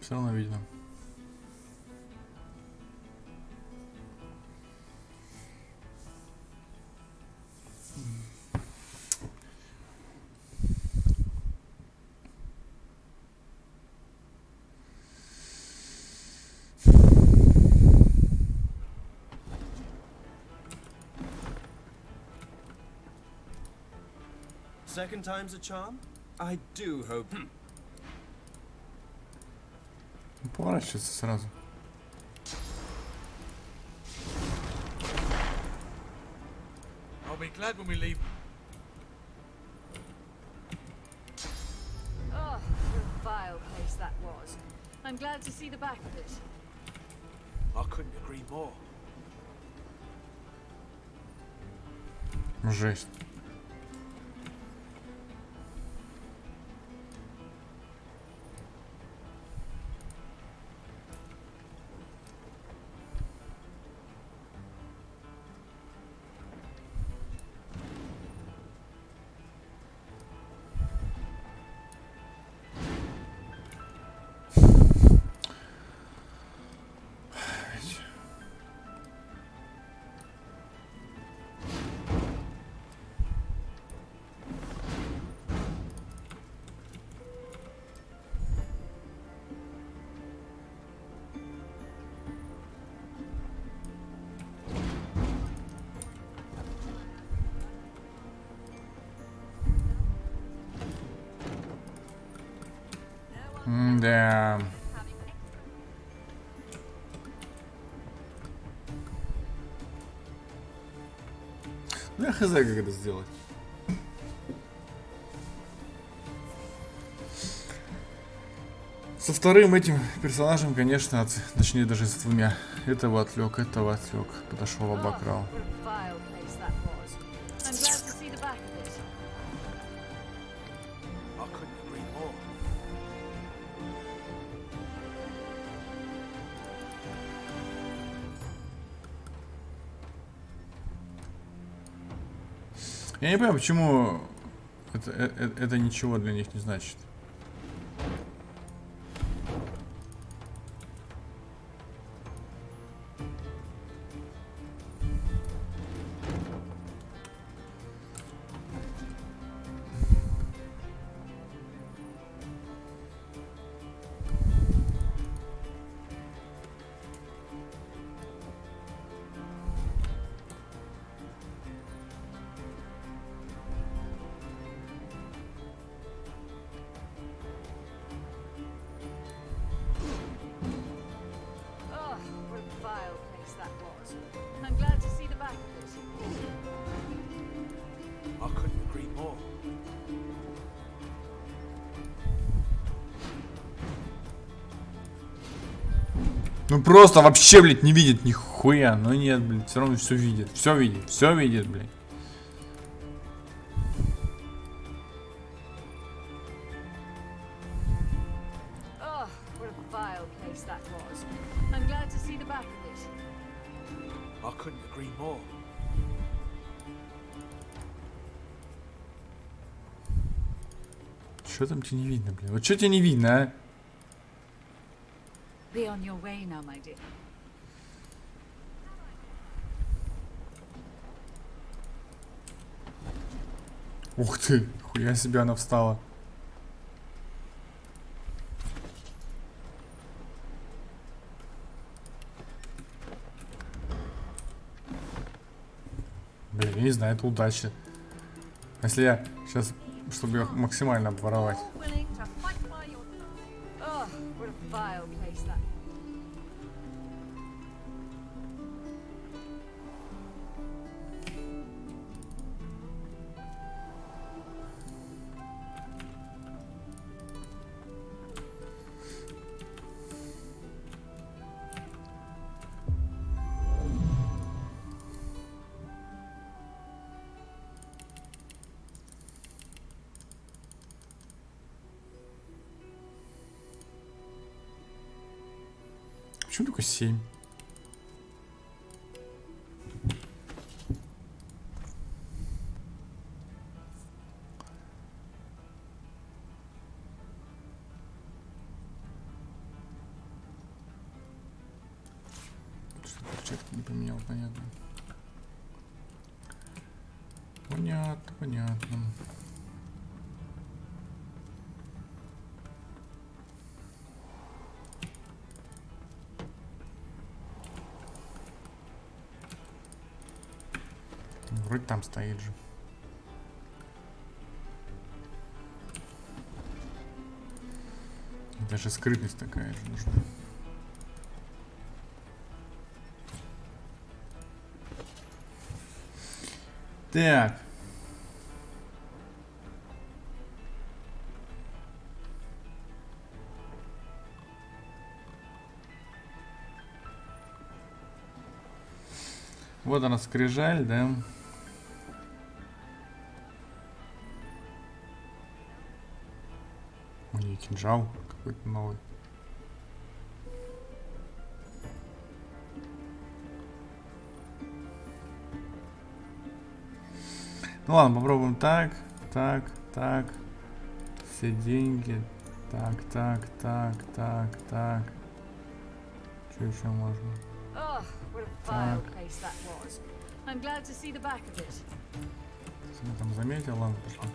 Все равно видно. Second time's a charm? I do hope. Поворачивается сразу. I'll be glad when we leave. Oh, what a vile place that was. I'm glad to see the back of it. I couldn't agree more. Жесть. Да. Ну я хз, как это сделать. Со вторым этим персонажем, конечно, точнее даже с двумя. Этого отвлек, подошел, обокрал. Я не понимаю, почему это ничего для них не значит. Ну просто вообще, блядь, не видит нихуя. Но нет, блядь, все равно все видит. Все видит, блядь. Oh, what a vile place that was. I'm glad to see I couldn't agree more. Что там тебе не видно, блин? Вот что тебе не видно, а? Be on your way now, my dear. Ух ты, хуя себе она встала. Блин, я не знаю, это удача. Если я сейчас, чтобы ее максимально обворовать. Oh, what a vile place that. Почему только 7? Что перчатки не поменял, понятно. Понятно, понятно. Вроде там стоит же. И даже скрытность такая же нужна. Так. Вот она, скрижаль, да? У нее кинжал какой-то новый. Ну ладно, попробуем так, так, так. Все деньги. Так, так, так, так, так. Что еще можно? Oh, what a vile place that was. I'm glad to see the back of it. Я там заметил, ладно, пошли.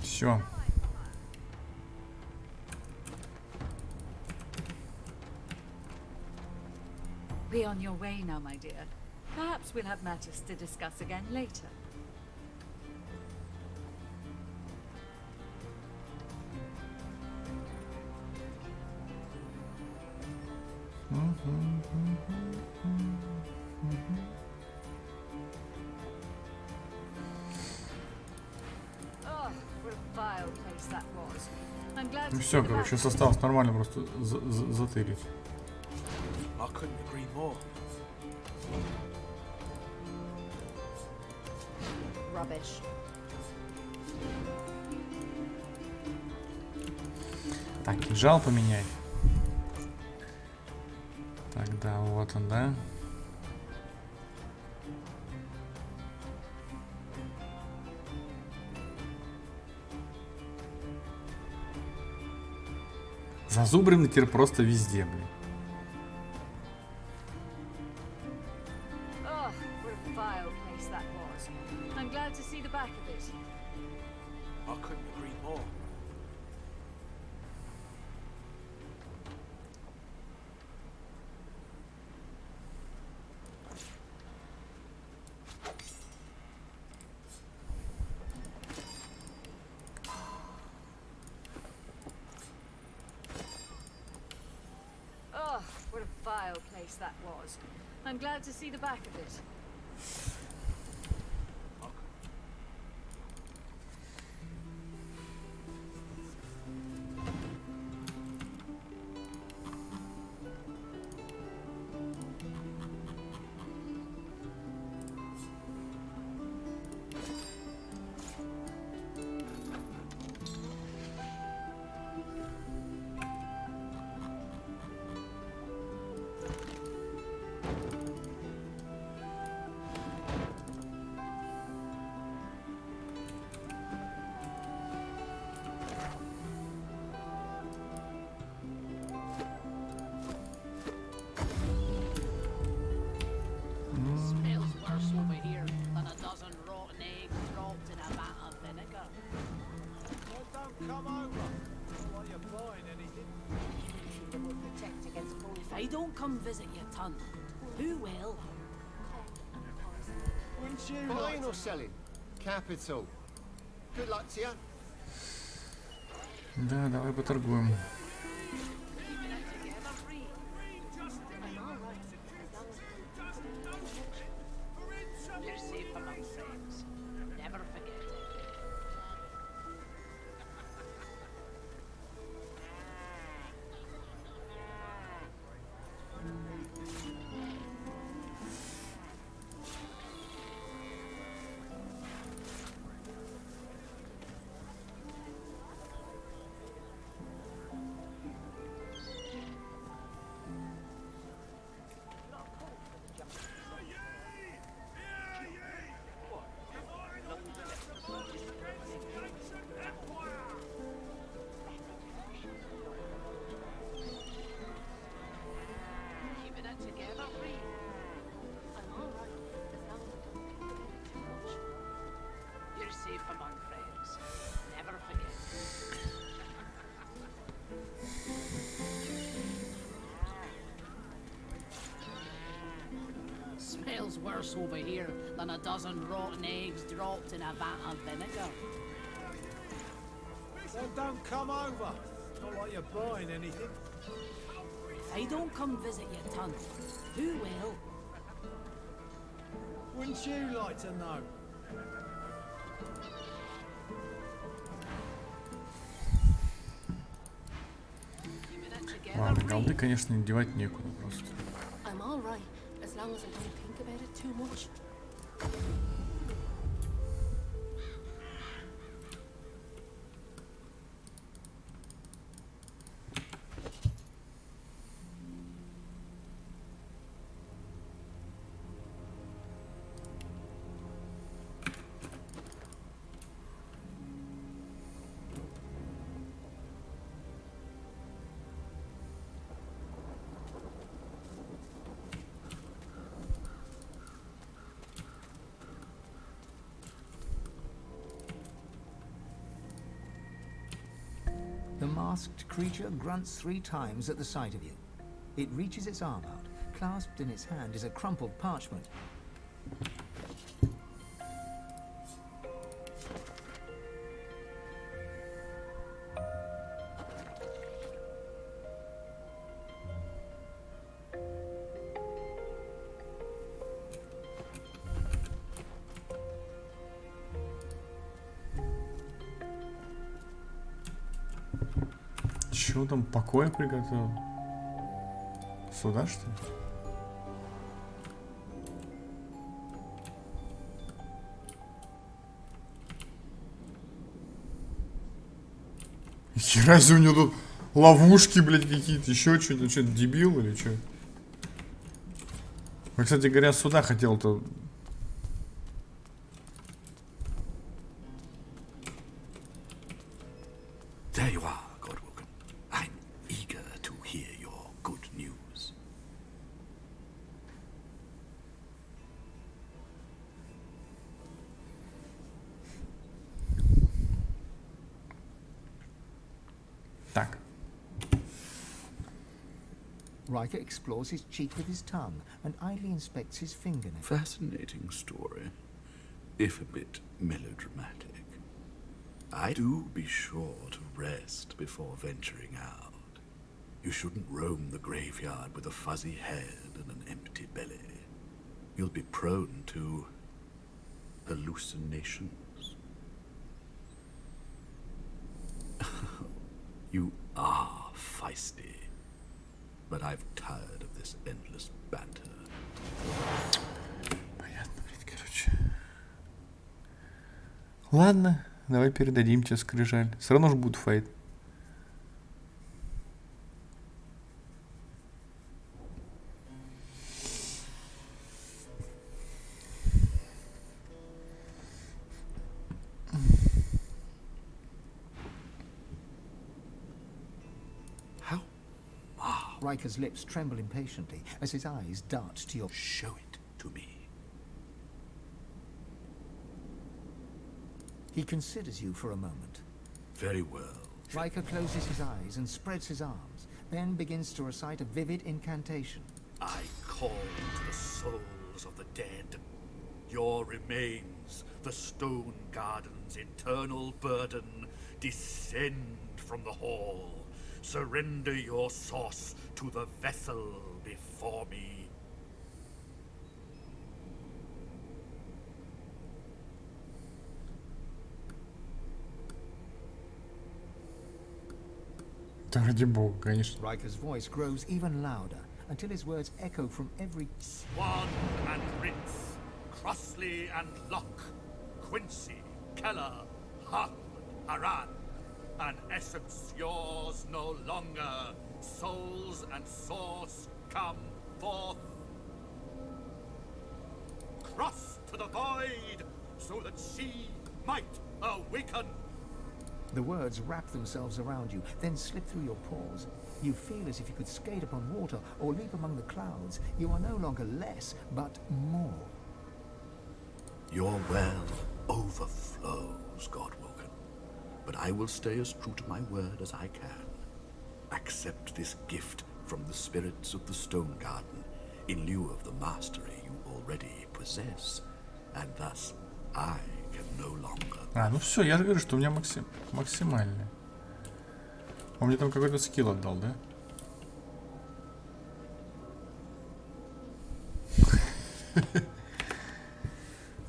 Все. Be on your way now, my dear. Perhaps we'll have matters to discuss again later. Oh, what a vile place that was. I'm glad Ну to see все, the короче, back сейчас of it. осталось нормально просто затырить. I couldn't agree more. Rubbish. Так, кинжал поменяй. Тогда вот он, да? Зазубренный теперь просто везде, блин. Oh, what a vile place that was. I'm glad to see the back of it. I couldn't agree more. Oh, what a vile place that was. I'm glad to see the back of it. If I don't come visit your ton, who will? Wouldn't you buying or selling? Capital. Good luck to you. Да, давай поторгуем. You're safe among friends. Never forget it. Smells worse over here than a dozen rotten eggs dropped in a vat of vinegar. Then don't come over. Not like you're buying anything. If I don't come visit your ton, who will? Wouldn't you like to know? Ладно, голды, конечно, девать некуда просто. I'm all right, as long as I don't think about it too much. The masked creature grunts 3 times at the sight of you. It reaches its arm out. Clasped in its hand is a crumpled parchment. Чего там, покоя приготовил? Сюда, что ли? Хера себе, у него тут ловушки, блядь, какие-то, еще что-то, что-то дебил или что? Я, кстати говоря, сюда хотел-то. There you are, Godwoken. I'm eager to hear your good news. Так. Riker explores his cheek with his tongue and idly inspects his fingernail. Fascinating story, if a bit melodramatic. I do be sure to rest before venturing out. You shouldn't roam the graveyard with a fuzzy head and an empty belly. you'll be prone to hallucinations. You are feisty, but I've tired of this endless banter. Понятно, блядь, короче. Ладно, давай передадим тебе скрижаль. Все равно же будет файт. Riker's lips tremble impatiently as his eyes dart to your... Show it to me. He considers you for a moment. Very well. Riker closes his eyes and spreads his arms, then begins to recite a vivid incantation. I call to the souls of the dead. Your remains, the Stone Garden's eternal burden, descend from the hall. Surrender your source to the vessel before me. Да ради бога, конечно. Riker's voice grows even louder until his words echo from every... Swan and Rince, Crossley and Locke, Quincy, Keller, Hartman, Haran. An essence yours no longer. Souls and source come forth. Cross to the void, so that she might awaken. The words wrap themselves around you, then slip through your pores. You feel as if you could skate upon water or leap among the clouds. You are no longer less, but more. Your well overflows, Godwoken. But I will stay as true to my word as I can. Accept this gift from the spirits of the Stone Garden in lieu of the mastery you already possess, and thus I can no longer... А, ну все, я же говорю, что у меня максимальный. Он мне там какой-то скилл отдал, да?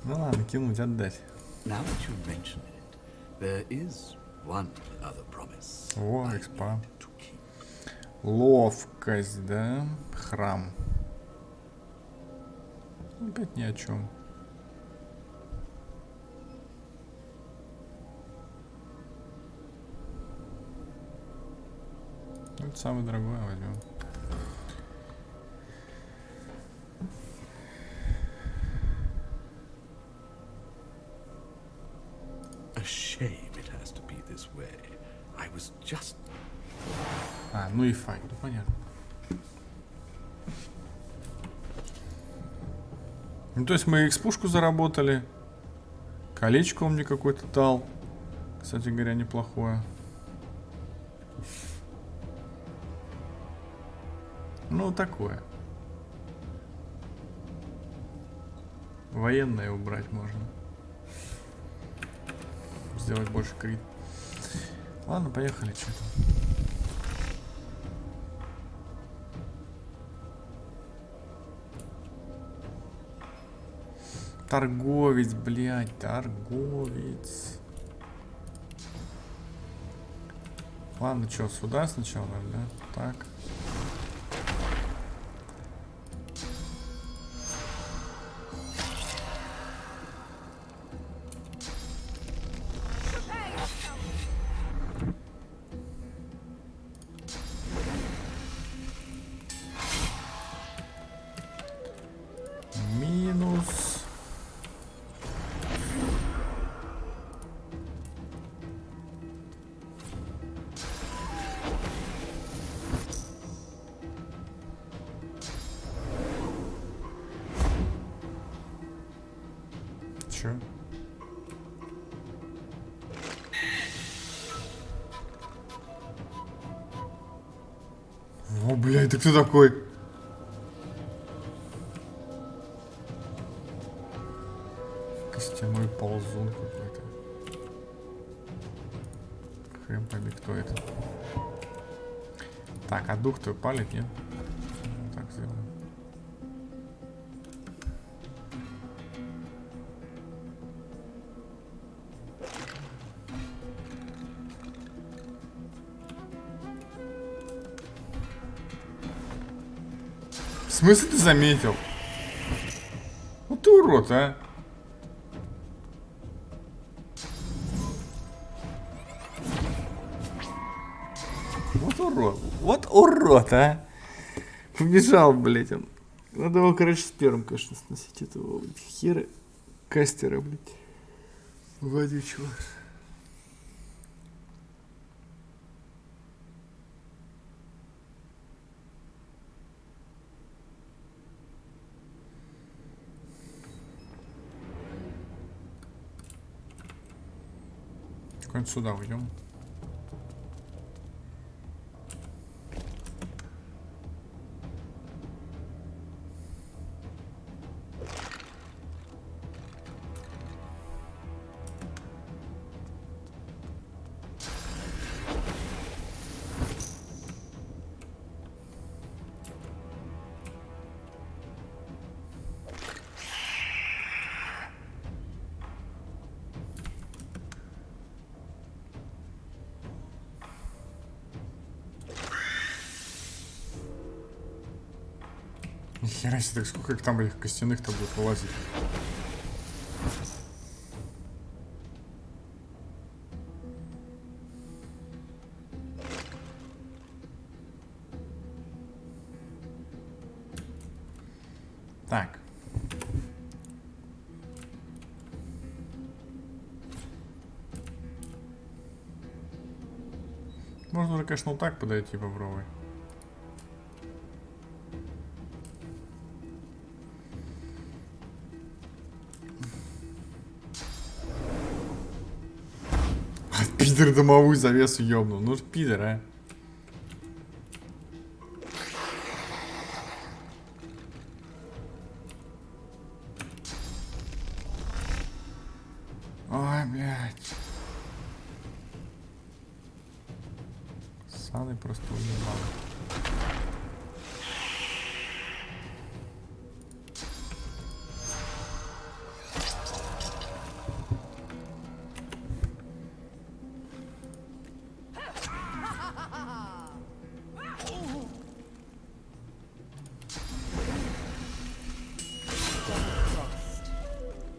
Ну ладно, кинуть, отдать. Now that you mention it, there is one other promise. О, экспа. Ловкость, да? Храм. Опять ни о чем. Это самый дорогой возьмем. A shame it has to be this way. I was just... А, ну и файт, ну понятно. Ну то есть мы экспушку заработали. Колечко он мне какое-то дал. Кстати говоря, неплохое. Ну, такое. Военное убрать можно. Сделать больше крит. Ладно, поехали, что там. Торговец, блядь, торговец. Ладно, что, сюда сначала, да? Так. Минус. Чё? О, блядь, ты кто такой? Костяной ползун какой-то. Хрен пойми, кто это. Так, а дух твой палит, нет? Вот так сделаем. смысле ты заметил? Вот ты урод, а. Вот урод. Вот урод, а. Побежал, блядь, он. Надо его, короче, с первым, конечно, сносить этого хера. Кастера, блядь. Водючего. Какой-нибудь сюда уйдем. Нихера себе, так сколько их там этих костяных-то будет вылазить? Так. Можно уже, конечно, вот так подойти попробовать. Пидор домовую завесу ёбнул. Ну ж пидор, а. Ой, блядь. Саны просто уебал.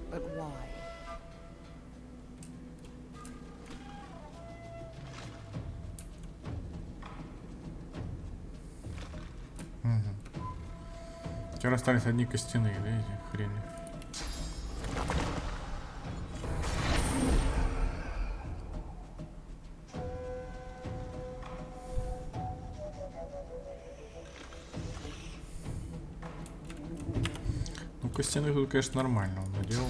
But why? Теперь остались одни костяные, да, эти хрени. Ну, костяных тут, конечно, нормально он наделал.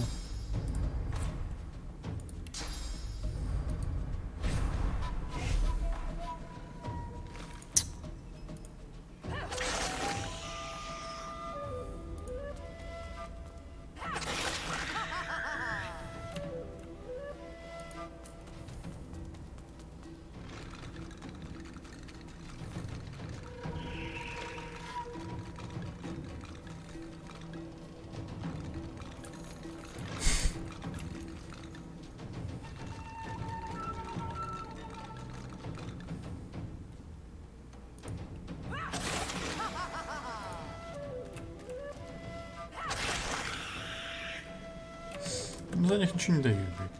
Ну, за них ничего не дают, блядь.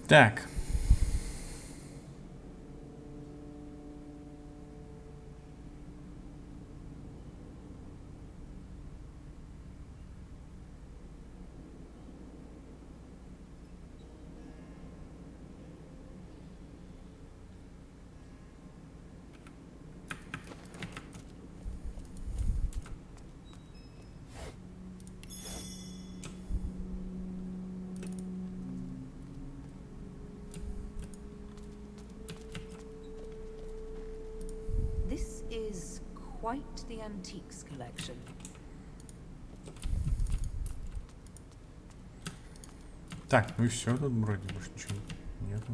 Так. quite the antiques collection. Так, ну и все, тут вроде больше ничего нету.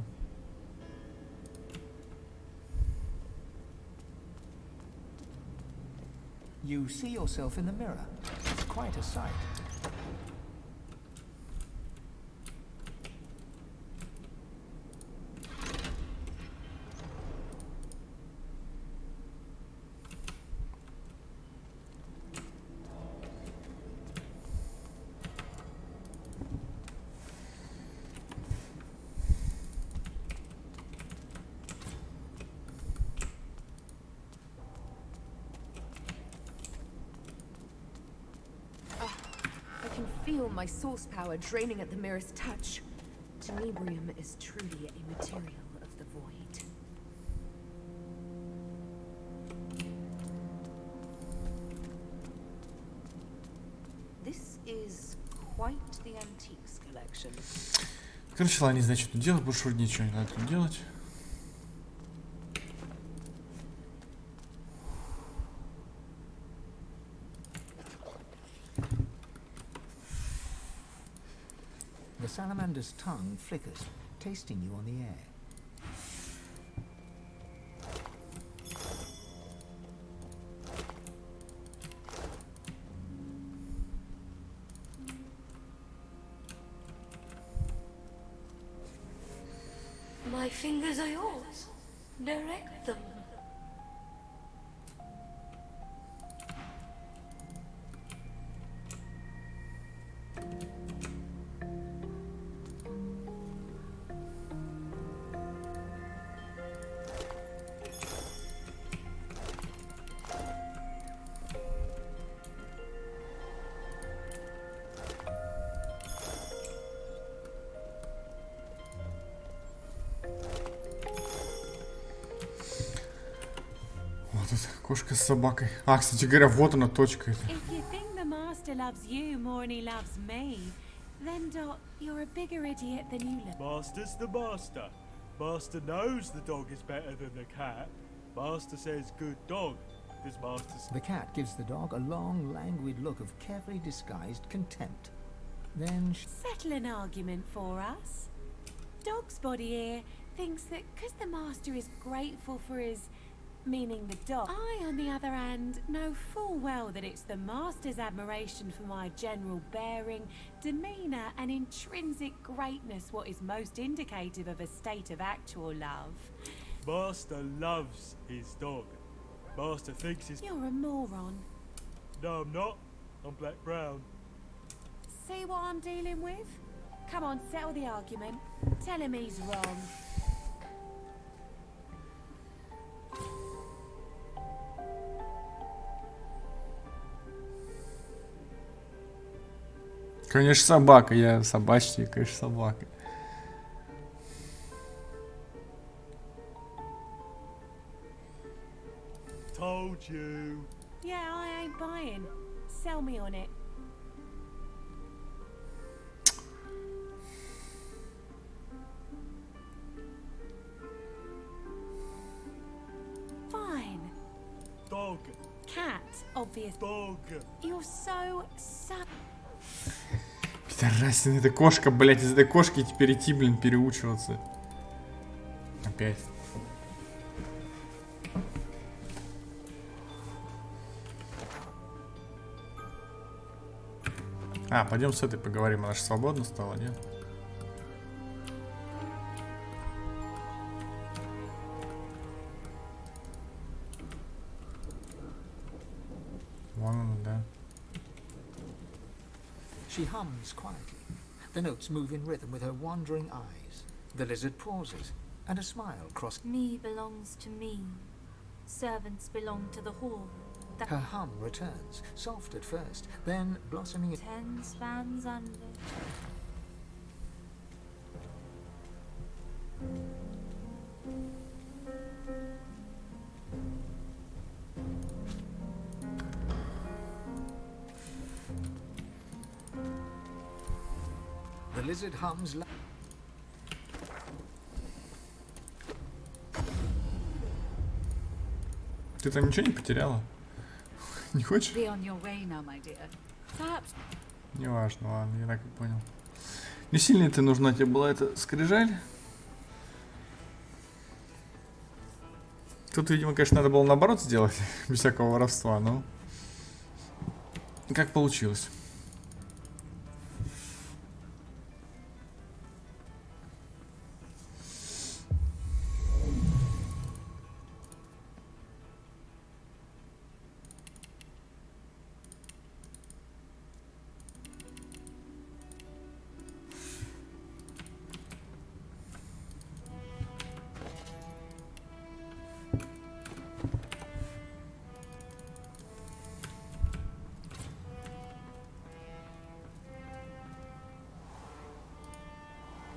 You see yourself in the mirror. It's quite a sight. Feel my source power draining at the mirror's touch. Tenebrium is truly a material of the void. This is quite the antiques collection. Короче, ладно, не знаю, что тут делать, больше вроде ничего не надо тут делать. The salamander's tongue flickers, tasting you on the air. My fingers are yours. Direct them. Кошка с собакой. А, кстати говоря, вот она точка. If you think the master loves you more than he loves me, then Dot, you're a bigger idiot than you look. Master's the master. Master knows the dog is better than the cat. Master says good dog. Does master The cat gives the dog a long, languid look of carefully disguised contempt. Then Settle an argument for us. Dog's body here thinks that because the master is grateful for his, meaning the dog, I, on the other hand, know full well that it's the master's admiration for my general bearing, demeanour and intrinsic greatness what is most indicative of a state of actual love. Master loves his dog. Master thinks his... You're a moron. No, I'm not. I'm black-brown. See what I'm dealing with? Come on, settle the argument. Tell him he's wrong. Конечно, собака. Я собачник, конечно, собака. Told you. Yeah, I ain't buying. Sell me on it. Fine. Dog. Cat, obvious. Dog. You're so... Пидорасина, это кошка, блять, из этой кошки теперь идти, блин, переучиваться. Опять. А, пойдем с этой поговорим, она же свободна стала, нет? Вон она, да. she hums quietly. The notes move in rhythm with her wandering eyes. The lizard pauses, and a smile crosses. Me belongs to me. Servants belong to the hall. Her hum returns, soft at first, then blossoming. 10 spans under. The lizard hums. Ты там ничего не потеряла? Не хочешь? Be on your way now, my dear. Perhaps. Не важно, ладно, я так и понял. Не сильно это нужна тебе была эта скрижаль? Тут, видимо, конечно, надо было наоборот сделать, без всякого воровства, но... Как получилось.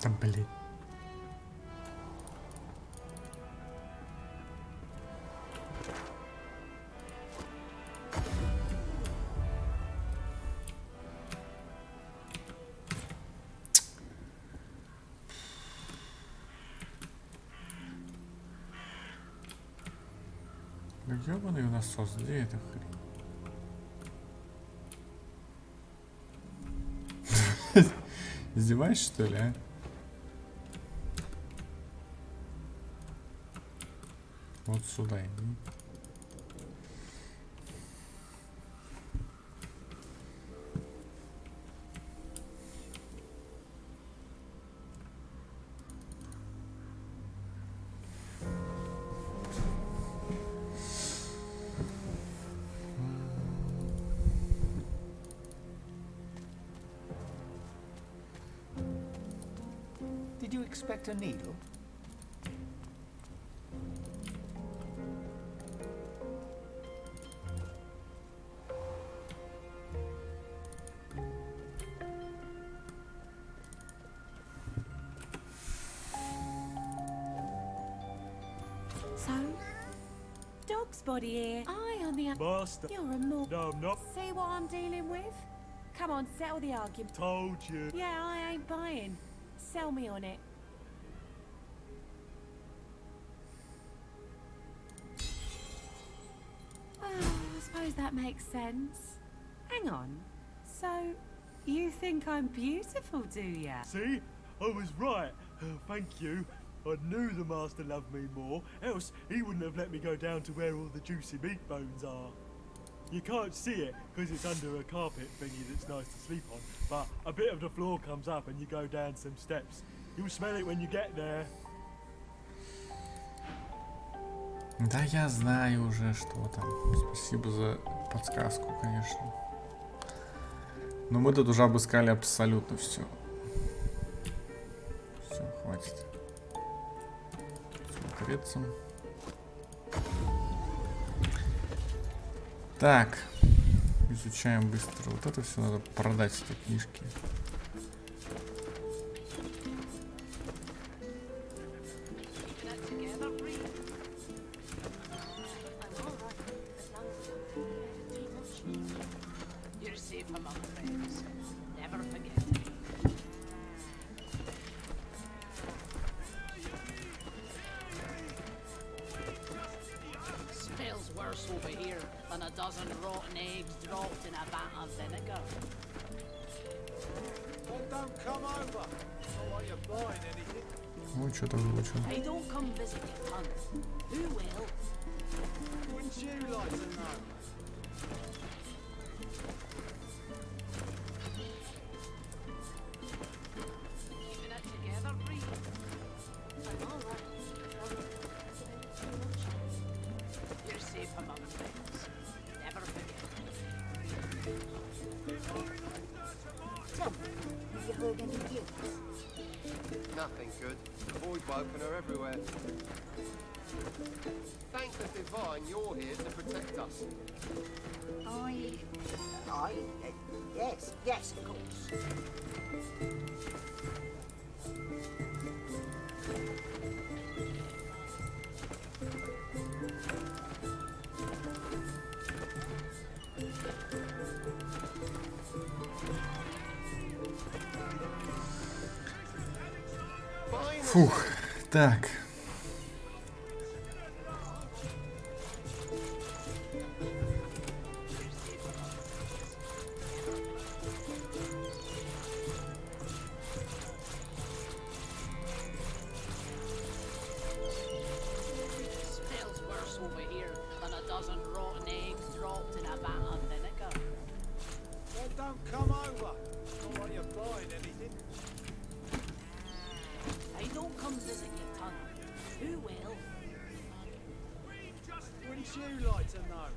Да блин. Да ёбаный насос, где эта хрень? Издеваешься, что ли, а? Вот сюда иди. Did you expect a needle? So, dog's body here. I on the Master. You're a more. No, I'm not. See what I'm dealing with? Come on, settle the argument. Told you. Yeah, I ain't buying. Sell me on it. Oh, I suppose that makes sense. Hang on. So, you think I'm beautiful, do ya? See? I was right. Thank you. I knew the master loved me more, else he wouldn't have let me go down to where all the juicy meat bones are. You can't see it because it's under a carpet thingy that's nice to sleep on, but a bit of the floor comes up and you go down some steps. You'll smell it when you get there. Да я знаю уже, что там. Спасибо за подсказку, конечно. Но мы тут уже обыскали абсолютно все. Все, хватит. Смотреться. Так. Изучаем быстро. Вот это все надо продать, эти книжки. Smells worse over here than a dozen rotten eggs dropped in a vat of vinegar. Well, don't come over. Not like you're buying anything. Ой, что-то выучил. Hey, don't come visit your cunt. Who will? Wouldn't you like to know? Keeping it together, Reed? I'm all right. You're safe among friends. Never forget. Tell me, have you heard any news? Nothing good. Void woken are everywhere. Thank the divine you're here to protect us. Yes, of course. Фух, так. over. Not like you're buying anything. Hey, don't come visit your tunnel. Who will? Wouldn't you like to know?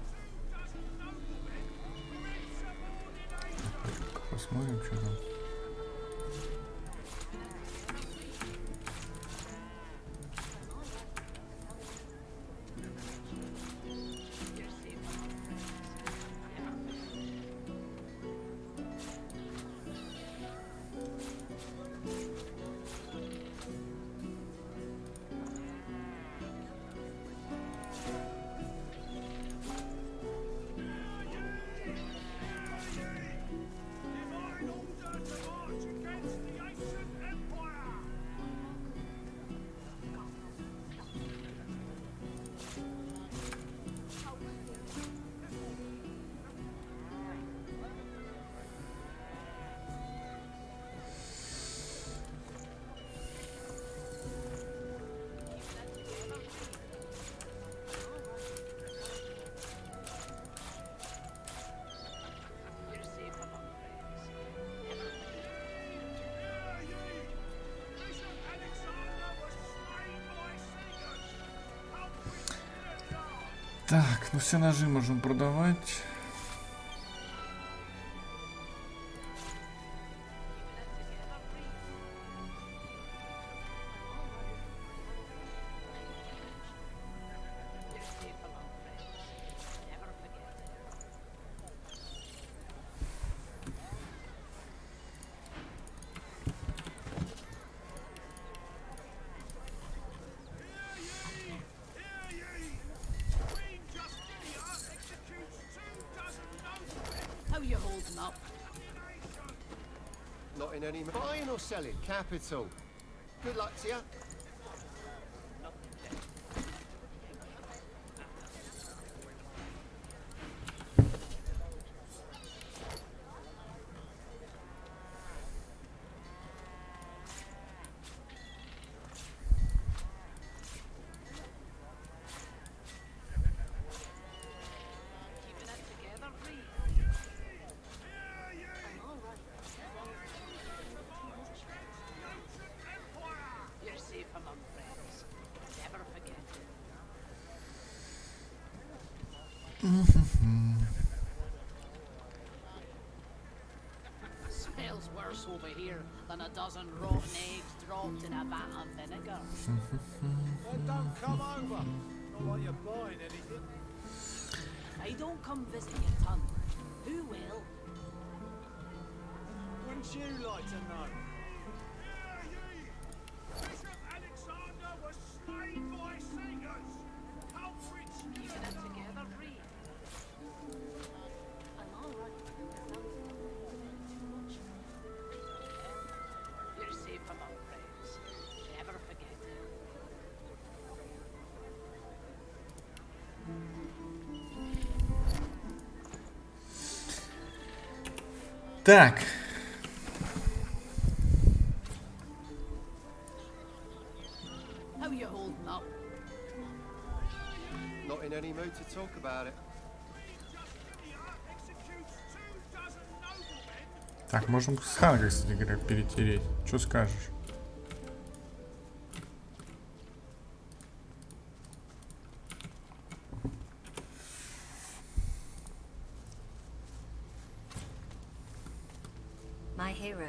Посмотрим, что там. Так, ну все ножи можем продавать. How you holding up? Not in any buying or selling. Capital. Good luck to you. You're safe among friends. Never forget it. Smells worse over here than a dozen rotten eggs dropped in a vat of vinegar. Well, don't come over. Not like you're buying anything. I don't come visit your tunnel. Who will? Wouldn't you like to know? Keeping it together, Bree. I'm all right. You're safe among friends. Never forget it. Так. How you holding up? Not in any mood to talk about it. Так, можем с Хангой, кстати говоря, перетереть. Что скажешь? My hero,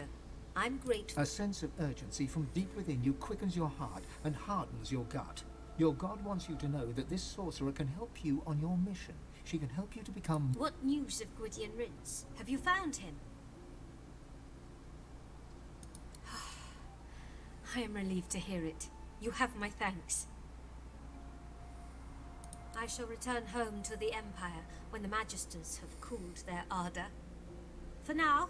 I'm grateful. A sense of urgency from deep within you quickens your heart and hardens your gut. Your god wants you to know that this sorcerer can help you on your mission. She can help you to become... What news of Gwydion Rince? Have you found him? I am relieved to hear it. You have my thanks. I shall return home to the Empire when the Magisters have cooled their ardor. For now,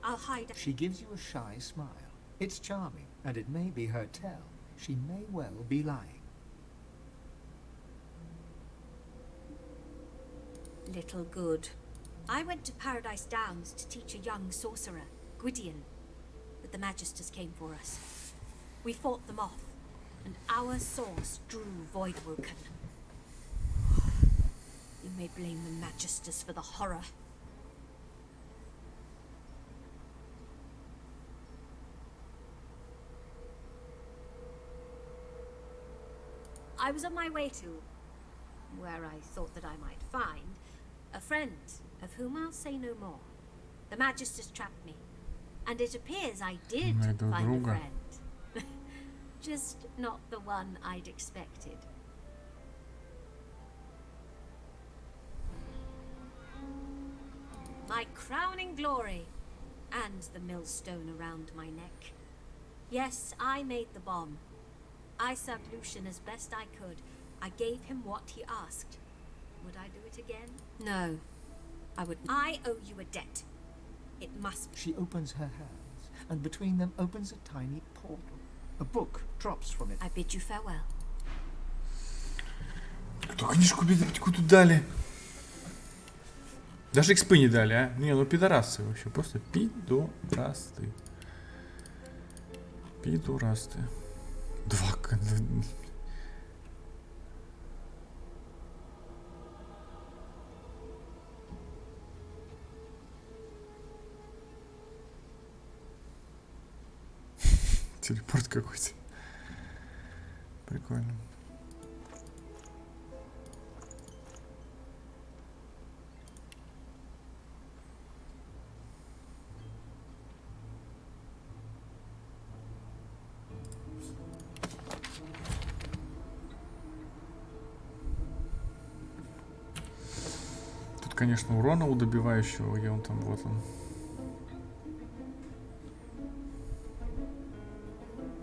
I'll hide... She gives you a shy smile. It's charming, and it may be her tell. She may well be lying. Little good. I went to Paradise Downs to teach a young sorcerer, Gwydion, but the Magisters came for us. We fought them off, and our source drew Voidwoken. You may blame the Magisters for the horror. I was on my way to where I thought that I might find a friend of whom I'll say no more. The Magisters trapped me, and it appears I did find a friend. Just not the one I'd expected. My crowning glory, and the millstone around my neck. Yes, I made the bomb. I served Lucian as best I could. I gave him what he asked. Would I do it again? No, I wouldn't. I owe you a debt. It must be. She opens her hands, and between them opens a tiny portal. A book drops from it. I bid you farewell. Кто книжку тут дали? Даже экспы не дали, а? Не, ну пидорасты вообще. Просто пидорасты. Пидорасты. Два. Телепорт какой-то. Прикольно. Тут, конечно, урона у добивающего, где он там, вот он.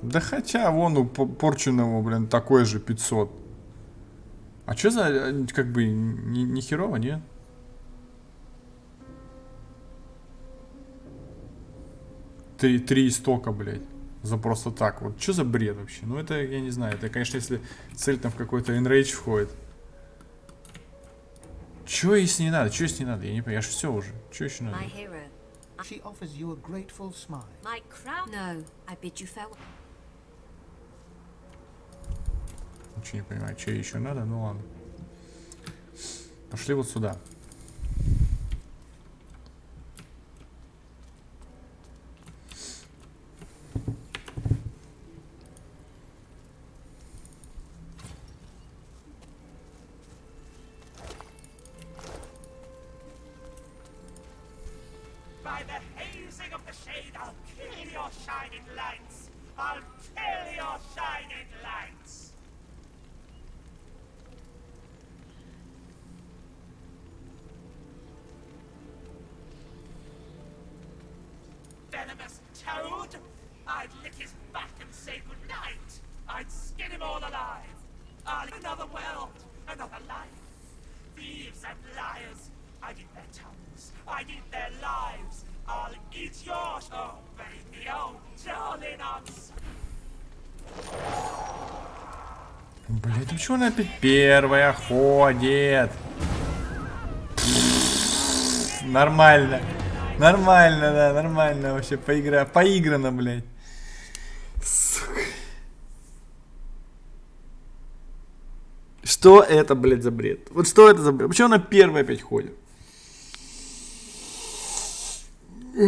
Да хотя вон у порченного, блин, такой же 500. А чё за, как бы, не херово, нет? Три истока, блядь. За просто так. Вот чё за бред вообще? Ну это, я не знаю, это, конечно, если цель там в какой-то энрейдж входит. Чё если не надо? Чё если не надо? Я не понимаю, я ж все уже. Чё еще надо? She offers you a grateful smile. My crown. No, I bid you farewell. Ничего не понимаю, что еще надо, ну ладно. Пошли вот сюда. By the hazing of the shade, I'll kill your shining lights. I'll kill your shining lights. Venomous toad! I'd lick his back and say goodnight. I'd skin him all alive. I'll another world, another life. Thieves and liars, I'd eat their tongues, I'd eat their lives. I'll eat yours, oh baby, oh darling, I'm Блять, почему она опять первая ходит? Нормально. Нормально, да, нормально вообще поиграно, блядь. Сука. Что это, блядь, за бред? Вот что это за бред? Почему она первая опять ходит? Да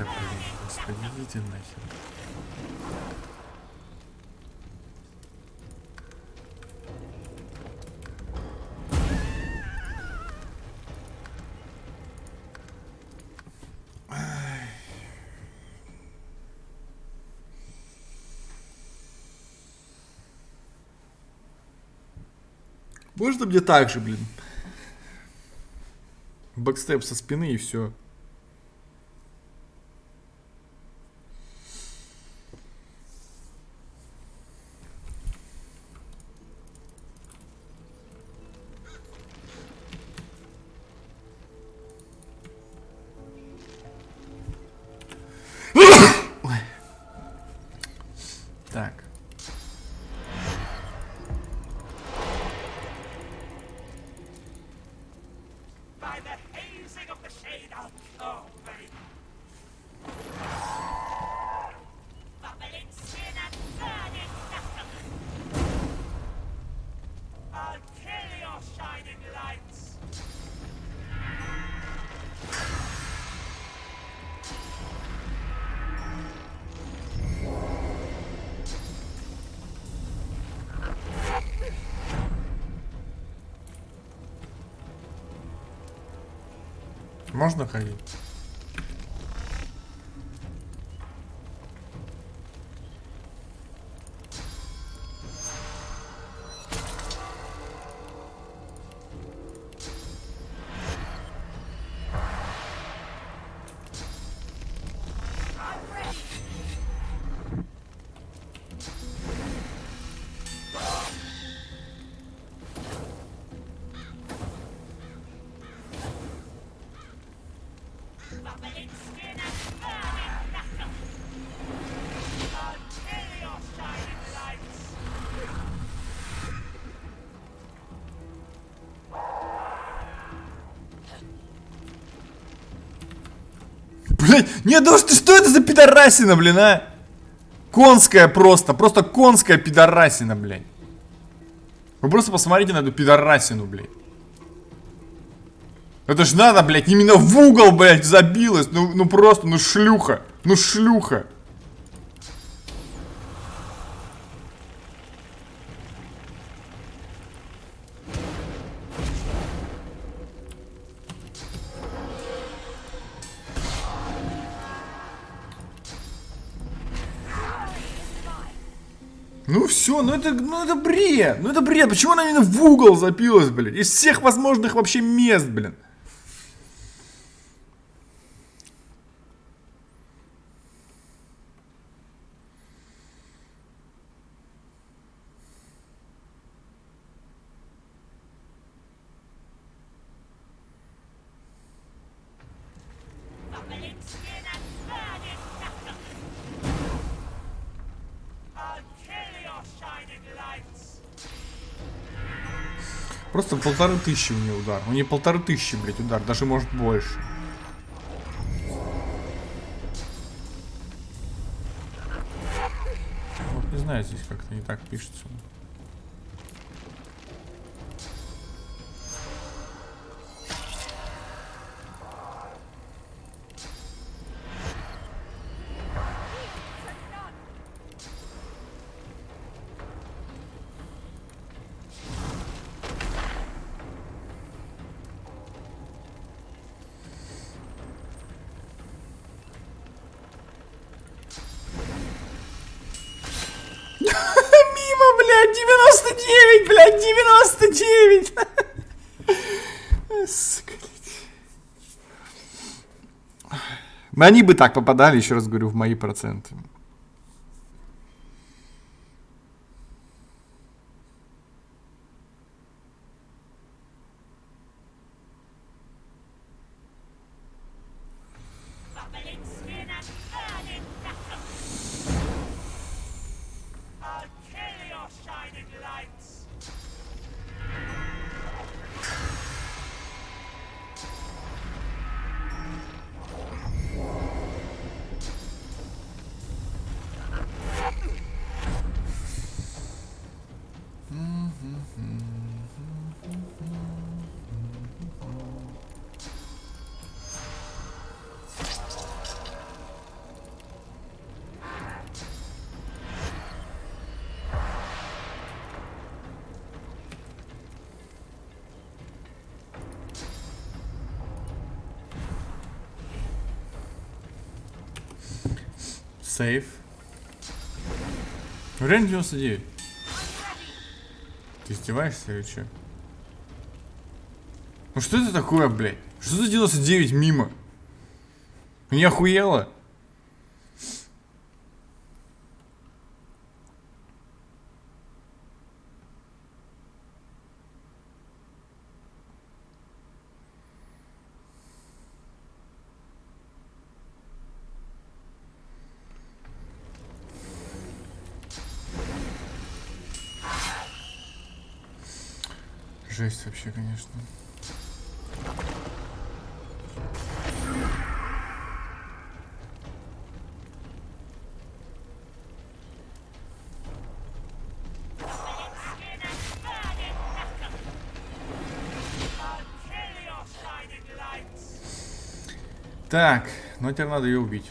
блин, господи, идите нахер. Можно мне так же, блин? Бэкстеп со спины и все. Так. by the hazing of the shade, I'll Можно ходить? Блять, нет, да что это за пидорасина, блин, а? Конская просто конская пидорасина, блядь. Вы просто посмотрите на эту пидорасину, блядь. Это ж надо, блядь, именно в угол, блядь, забилась. Ну просто, ну шлюха. Ну шлюха. Ну все, ну это бред, ну это бред, почему она именно в угол запилась, блин, из всех возможных вообще мест, блин. Просто 1500 у нее удар. У нее 1500, блять, удар. Даже может больше. Вот не знаю, здесь как-то не так пишется. Мимо, блядь, 99, блядь, 99. Сука. Они бы так попадали, еще раз говорю, в мои проценты. Сейф. Реально 99. Ты издеваешься или что? Ну что это такое, блядь? Что за 99 мимо? Не охуела? Жесть вообще, конечно. Так, ну теперь надо ее убить.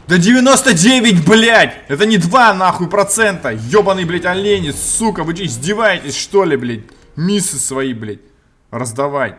Да 99, блядь! Это не 2 нахуй процента! Ёбаный, блядь, олени, сука, вы че, издеваетесь, что ли, блядь? Миссы свои, блядь, раздавай.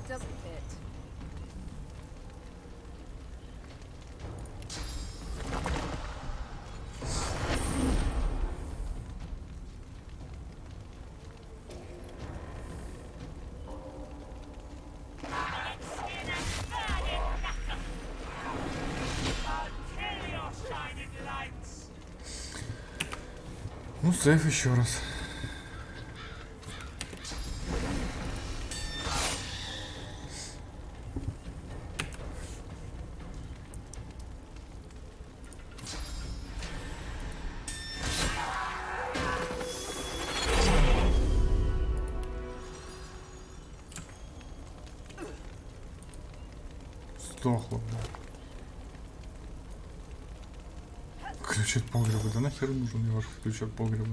Doesn't fit. Ну, сейф еще раз. Сдохло, бля. Ключ от погреба. Да нахер нужен мне ваш ключ от погреба?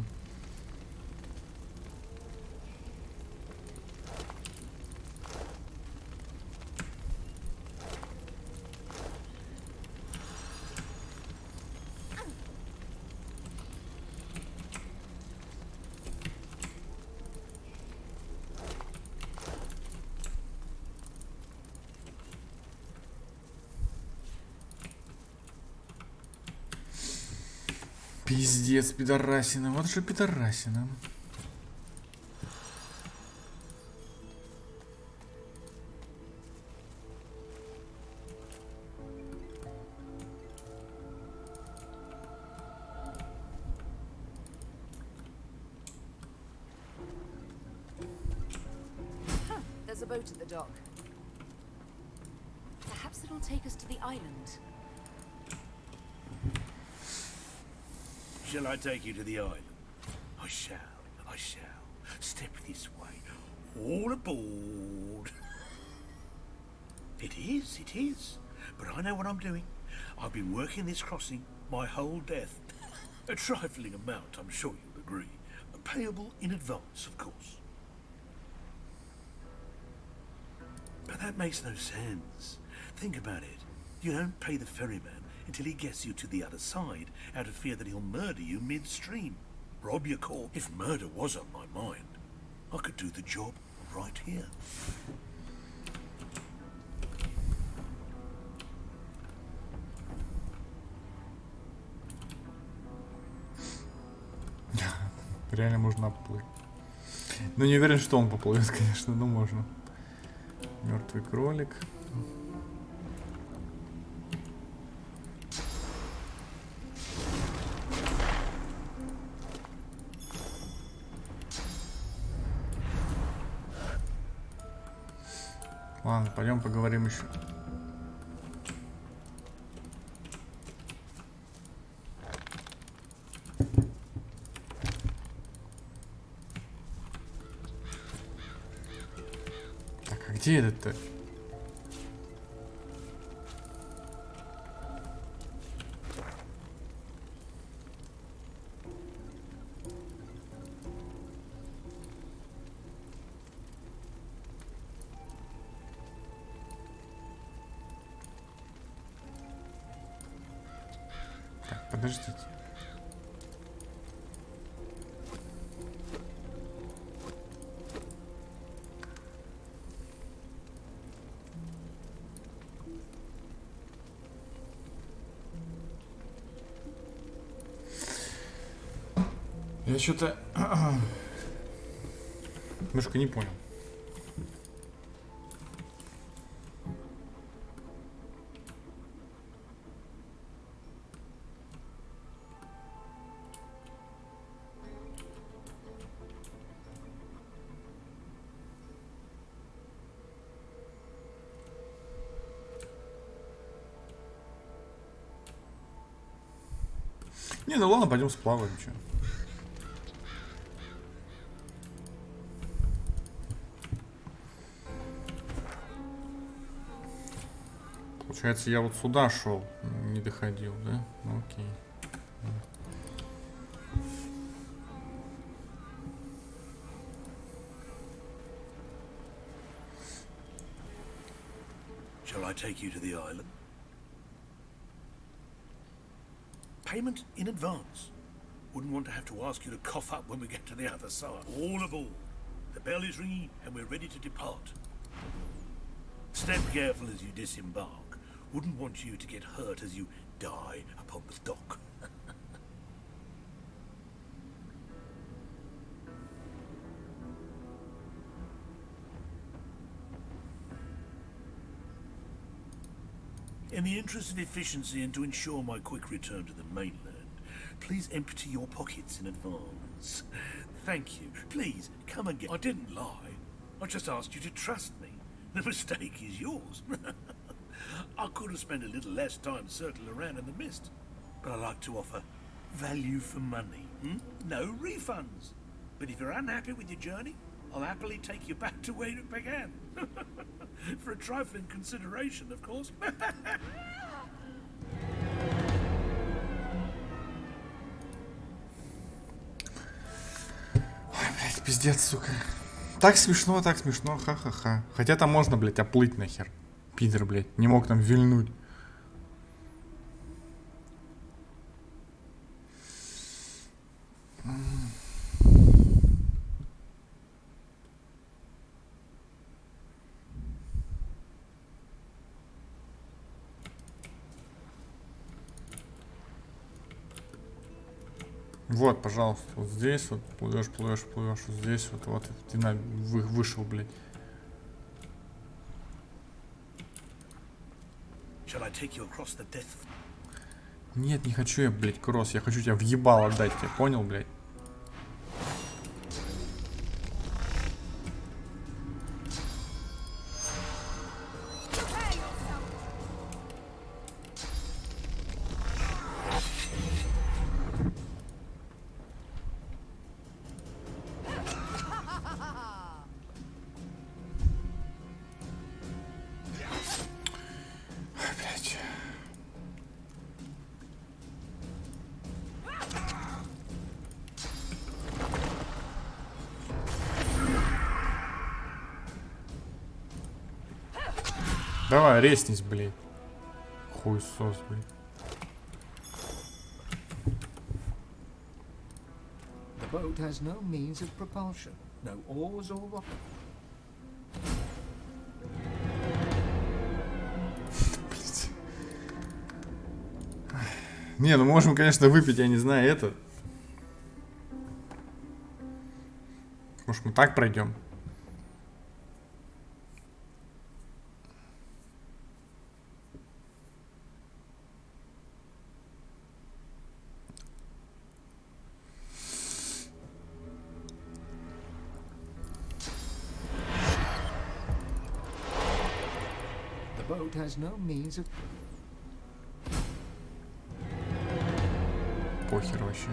Пиздец, пидорасина. Вот же пидорасина. There's a boat at the dock. Perhaps it'll take us to the island. Shall I take you to the island? I shall. I shall. Step this way. All aboard. It is, it is. But I know what I'm doing. I've been working this crossing my whole death. A trifling amount, I'm sure you'll agree. Payable in advance, of course. But that makes no sense. Think about it. You don't pay the ferryman until he gets you to the other side, out of fear that he'll murder you midstream. Rob your corpse. If murder was on my mind, I could do the job right here. Реально можно оплыть. Но не уверен, что он поплывет, конечно, но можно. Мертвый кролик. Ладно, пойдем поговорим еще. Так, а где этот-то? Подождите. Я что-то немножко не понял. Не, ну ладно, пойдем сплаваем, что. Получается, я вот сюда шел, не доходил, да? Ну, окей. Shall I take you to the island? Payment in advance. Wouldn't want to have to ask you to cough up when we get to the other side. All aboard. The bell is ringing and we're ready to depart. Step careful as you disembark. Wouldn't want you to get hurt as you die upon the dock. In the interest of efficiency and to ensure my quick return to the mainland, please empty your pockets in advance. Thank you. Please, come again. I didn't lie. I just asked you to trust me. The mistake is yours. I could have spent a little less time circling around in the mist, but I like to offer value for money. No refunds. But if you're unhappy with your journey, I'll happily take you back to where it began. For a trifling consideration, of course. Ой, блядь, пиздец, сука. Так смешно, ха-ха-ха. Хотя там можно, блядь, оплыть нахер. Пидор, блядь, не мог там вильнуть. Вот, пожалуйста, вот здесь вот плывешь, вот здесь вот ты вышел, блядь. Нет, не хочу я, блядь, кросс, я хочу тебя въебало отдать, тебе понял, блядь? Давай, резнись, блядь. Хуй сос, блядь. The boat has no means of propulsion, no oars or rocket. Не, ну можем, конечно, выпить, я не знаю, это. Может, мы так пройдем? The boat has no means of... Похер вообще.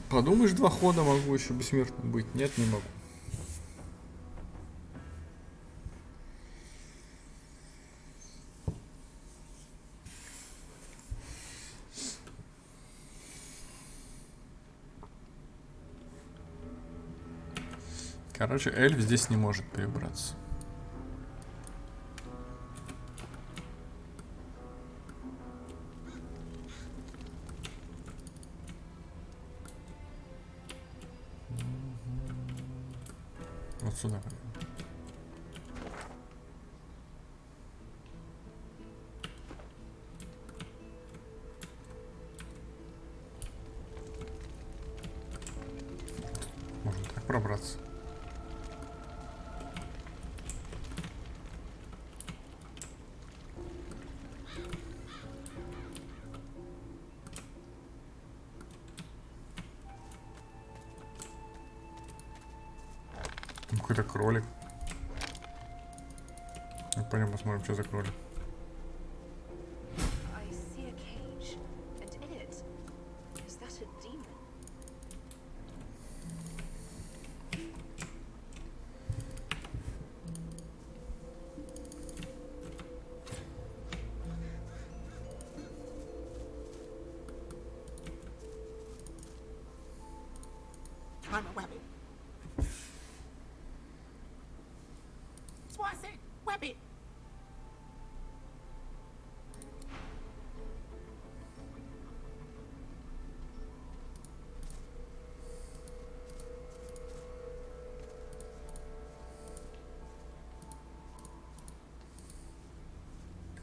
Подумаешь, 2 хода могу еще бессмертным быть. Нет, не могу. Короче, эльф здесь не может перебраться. Вот сюда. Можно так пробраться. Какой-то кролик. Пойдем посмотрим, что за кролик. I'm a wabbit. That's what I said. Wabbit.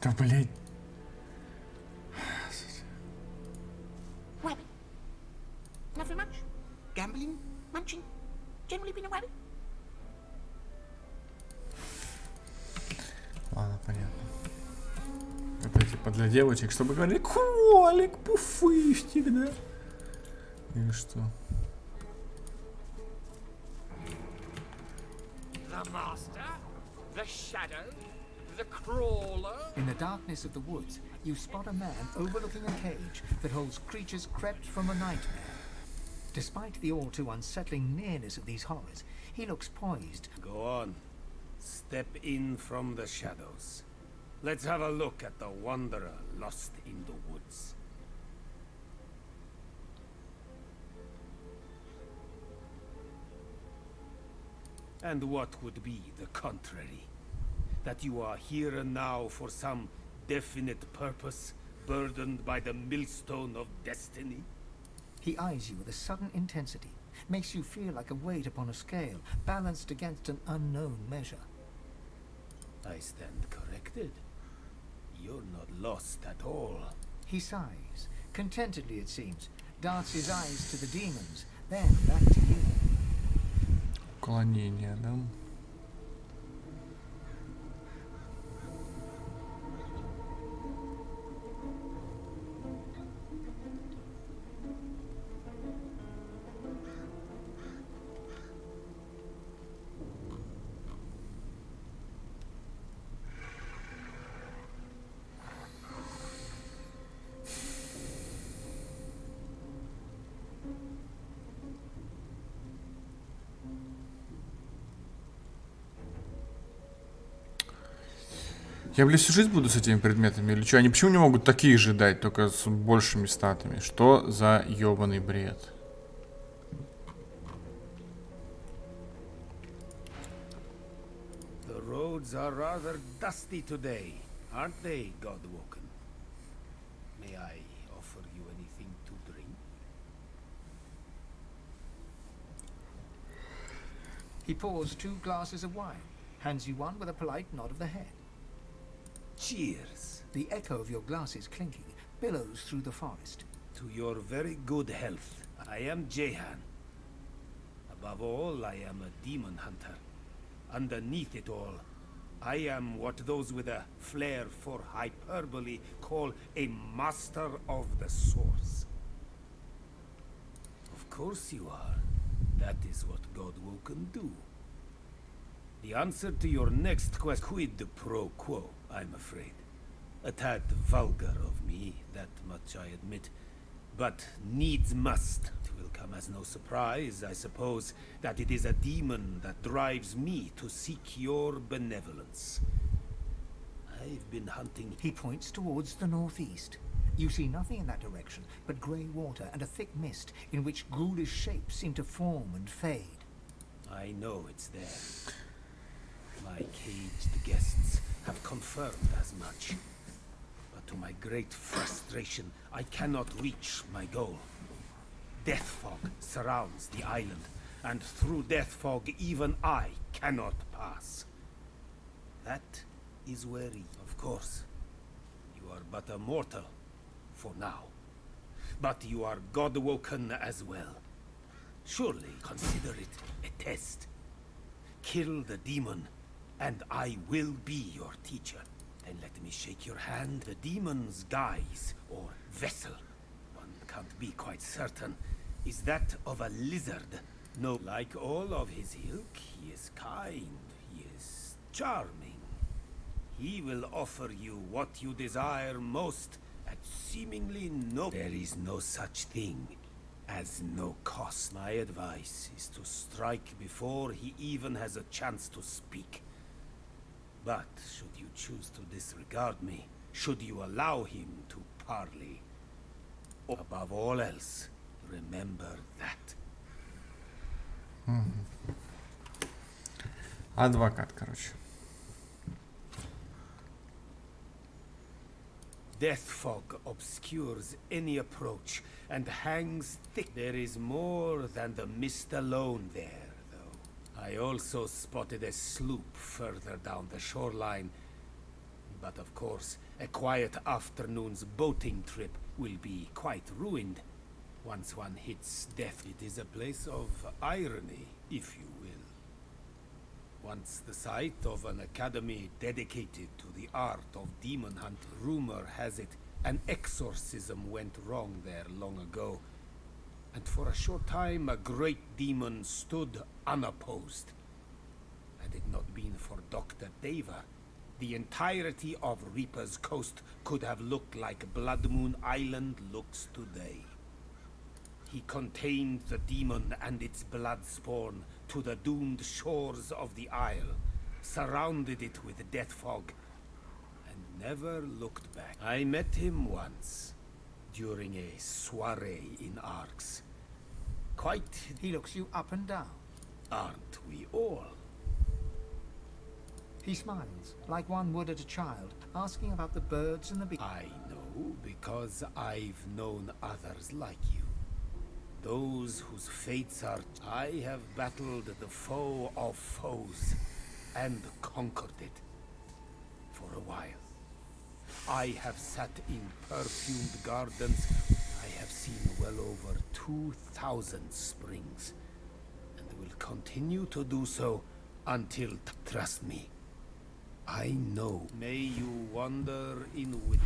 Да, блядь. Wabbit. Nothing much. Gambling, munching. Generally been a wabbit. Ладно, понятно. Это типа для девочек, чтобы говорили кролик, пуфыстик, да? Или что? The master, the shadow, the crawler. In the darkness of the woods, you spot a man overlooking a cage that holds creatures crept from a nightmare. Despite the all too unsettling nearness of these horrors, he looks poised. Go on. Step in from the shadows. Let's have a look at the wanderer lost in the woods. And what would be the contrary? That you are here and now for some definite purpose, burdened by the millstone of destiny? He eyes you with a sudden intensity, makes you feel like a weight upon a scale, balanced against an unknown measure. I stand corrected. You're not lost at all. He sighs, contentedly it seems, darts his eyes to the demons, then back to you. Уклонение, да? Я, блядь, всю жизнь буду с этими предметами или что? Они почему не могут такие же дать, только с большими статами? Что за ёбаный бред? The roads are rather dusty today, aren't they, Godwoken? May I offer you anything to drink? He pours 2 glasses of wine, hands you one with a polite nod of the head. Cheers. The echo of your glasses clinking billows through the forest. To your very good health. I am Jehan. Above all, I am a demon hunter. Underneath it all, I am what those with a flair for hyperbole call a master of the source. Of course you are. That is what Godwoken do. The answer to your next question, quid pro quo, I'm afraid. A tad vulgar of me, that much I admit. But needs must. It will come as no surprise, I suppose, that it is a demon that drives me to seek your benevolence. I've been hunting. He points towards the northeast. You see nothing in that direction but grey water and a thick mist in which ghoulish shapes seem to form and fade. I know it's there. My caged guests have confirmed as much. But to my great frustration, I cannot reach my goal. Death fog surrounds the island, and through death fog even I cannot pass. That is wary, of course. You are but a mortal, for now. But you are Godwoken as well. Surely consider it a test. Kill the demon, and I will be your teacher. Then let me shake your hand. The demon's guise, or vessel, one can't be quite certain, is that of a lizard. No, like all of his ilk, he is kind, he is charming. He will offer you what you desire most at seemingly no... There is no such thing as no cost. My advice is to strike before he even has a chance to speak. But should you choose to disregard me, should you allow him to parley, above all else, remember that. Адвокат, короче. Death fog obscures any approach and hangs thick. There is more than the mist alone there, though. I also spotted a sloop further down the shoreline. But of course, a quiet afternoon's boating trip will be quite ruined once one hits death. It is a place of irony, if you will. Once the site of an academy dedicated to the art of demon hunt. Rumor has it an exorcism went wrong there long ago, and for a short time a great demon stood unopposed. Had it not been for Dr. Deva, the entirety of Reaper's Coast could have looked like Blood Moon Island looks today. He contained the demon and its blood spawn to the doomed shores of the isle, surrounded it with death fog, and never looked back. I met him once, during a soiree in Arx. Quite... He looks you up and down. Aren't we all? He smiles, like one would at a child, asking about the birds and the bees. I know, because I've known others like you. Those whose fates are... I have battled the foe of foes, and conquered it. For a while. I have sat in perfumed gardens. I have seen well over 2,000 springs, and will continue to do so until... Trust me, I know. May you wander in with...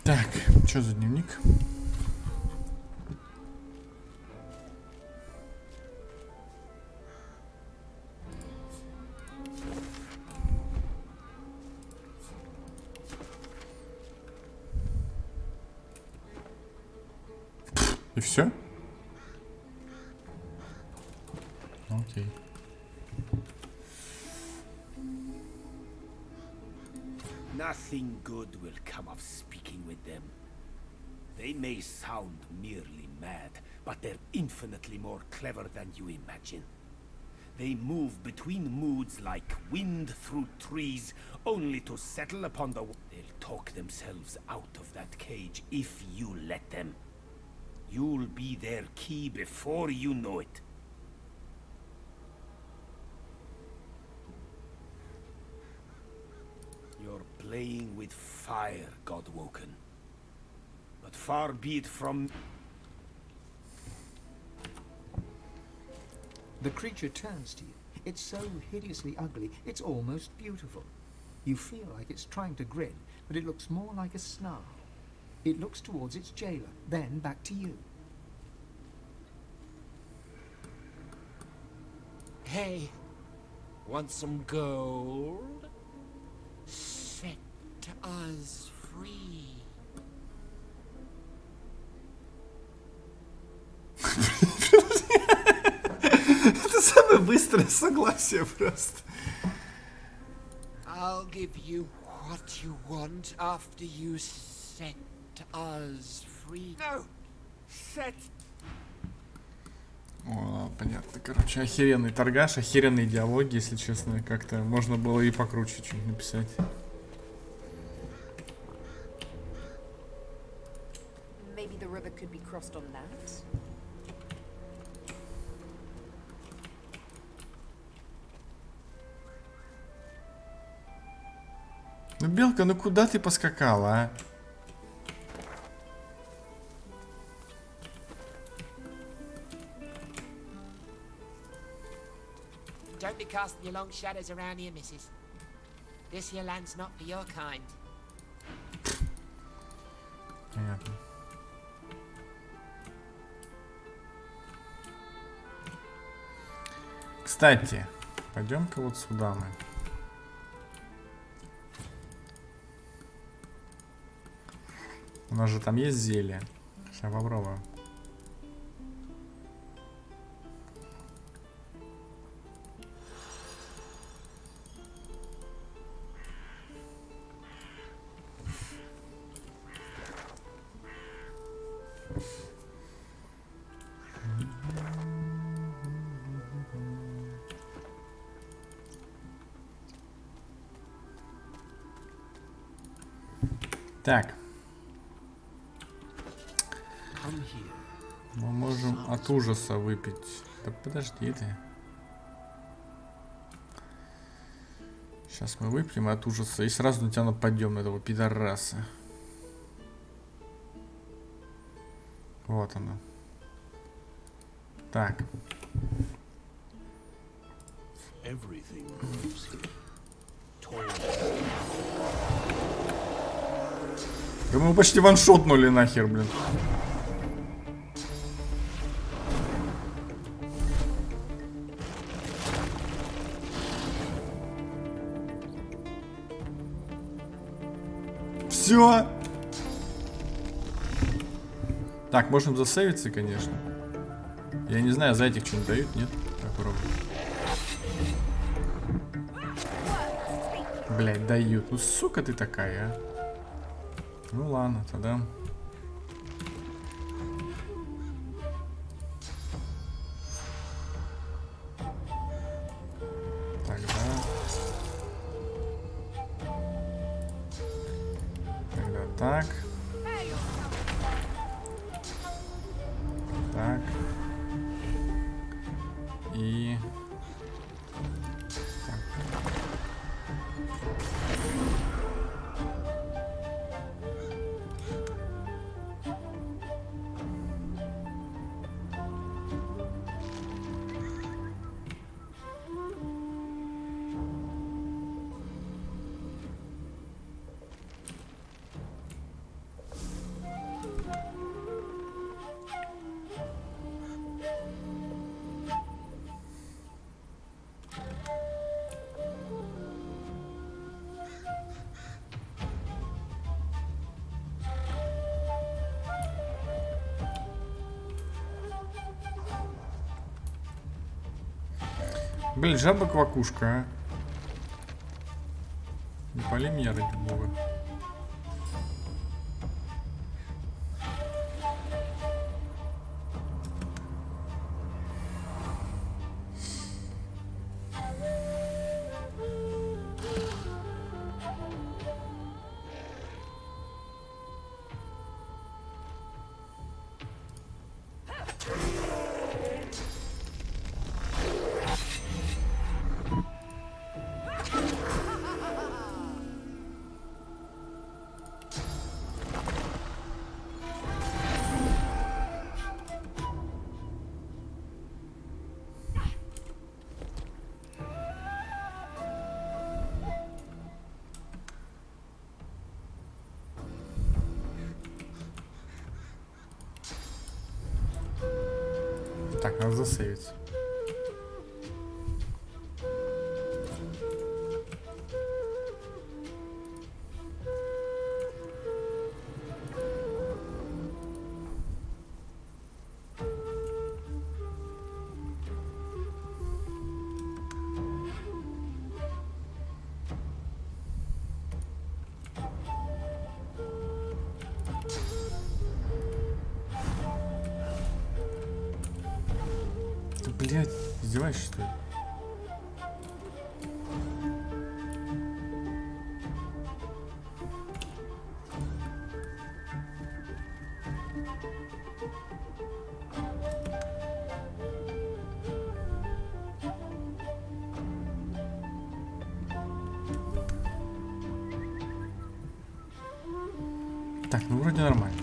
Так, что за дневник? И все? Окей. Nothing good will come of speaking with them. They may sound merely mad, but they're infinitely more clever than you imagine. They move between moods like wind through trees, only to settle upon the... They'll talk themselves out of that cage if you let them. You'll be their key before you know it. You're playing with fire, Godwoken. But far be it from... The creature turns to you. It's so hideously ugly, it's almost beautiful. You feel like it's trying to grin, but it looks more like a snarl. It looks towards its jailer, then back to you. Hey, want some gold? Set us free. Это самое быстрое согласие просто. I'll give you what you want after you set us free. No, set. О, понятно. Короче, охеренный торгаш, охеренные диалоги, если честно. Как-то можно было и покруче что-нибудь написать. Maybe the river could be crossed on that. Ну, Белка, ну куда ты поскакала, а? Don't be casting your long shadows around here, missus. This here land's not for your kind. Понятно. Кстати, пойдем-ка вот сюда мы. У нас же там есть зелье. Сейчас попробуем. Так. Мы можем от ужаса выпить. Да подожди ты. Сейчас мы выпьем от ужаса и сразу на тебя нападем, на этого пидораса. Вот оно. Так. Да мы почти ваншотнули нахер, блин. Все. Так, можем засейвиться, конечно. Я не знаю, за этих что-нибудь дают, нет? Попробуем. Блять, дают. Ну, сука ты такая, а. Ну ладно, тогда. Тогда так. Так. И... Блин, жаба-квакушка, а. Не пали меня, ради бога. Так, надо засейвиться. Блять, издеваешься, что ли? Так, ну вроде нормально.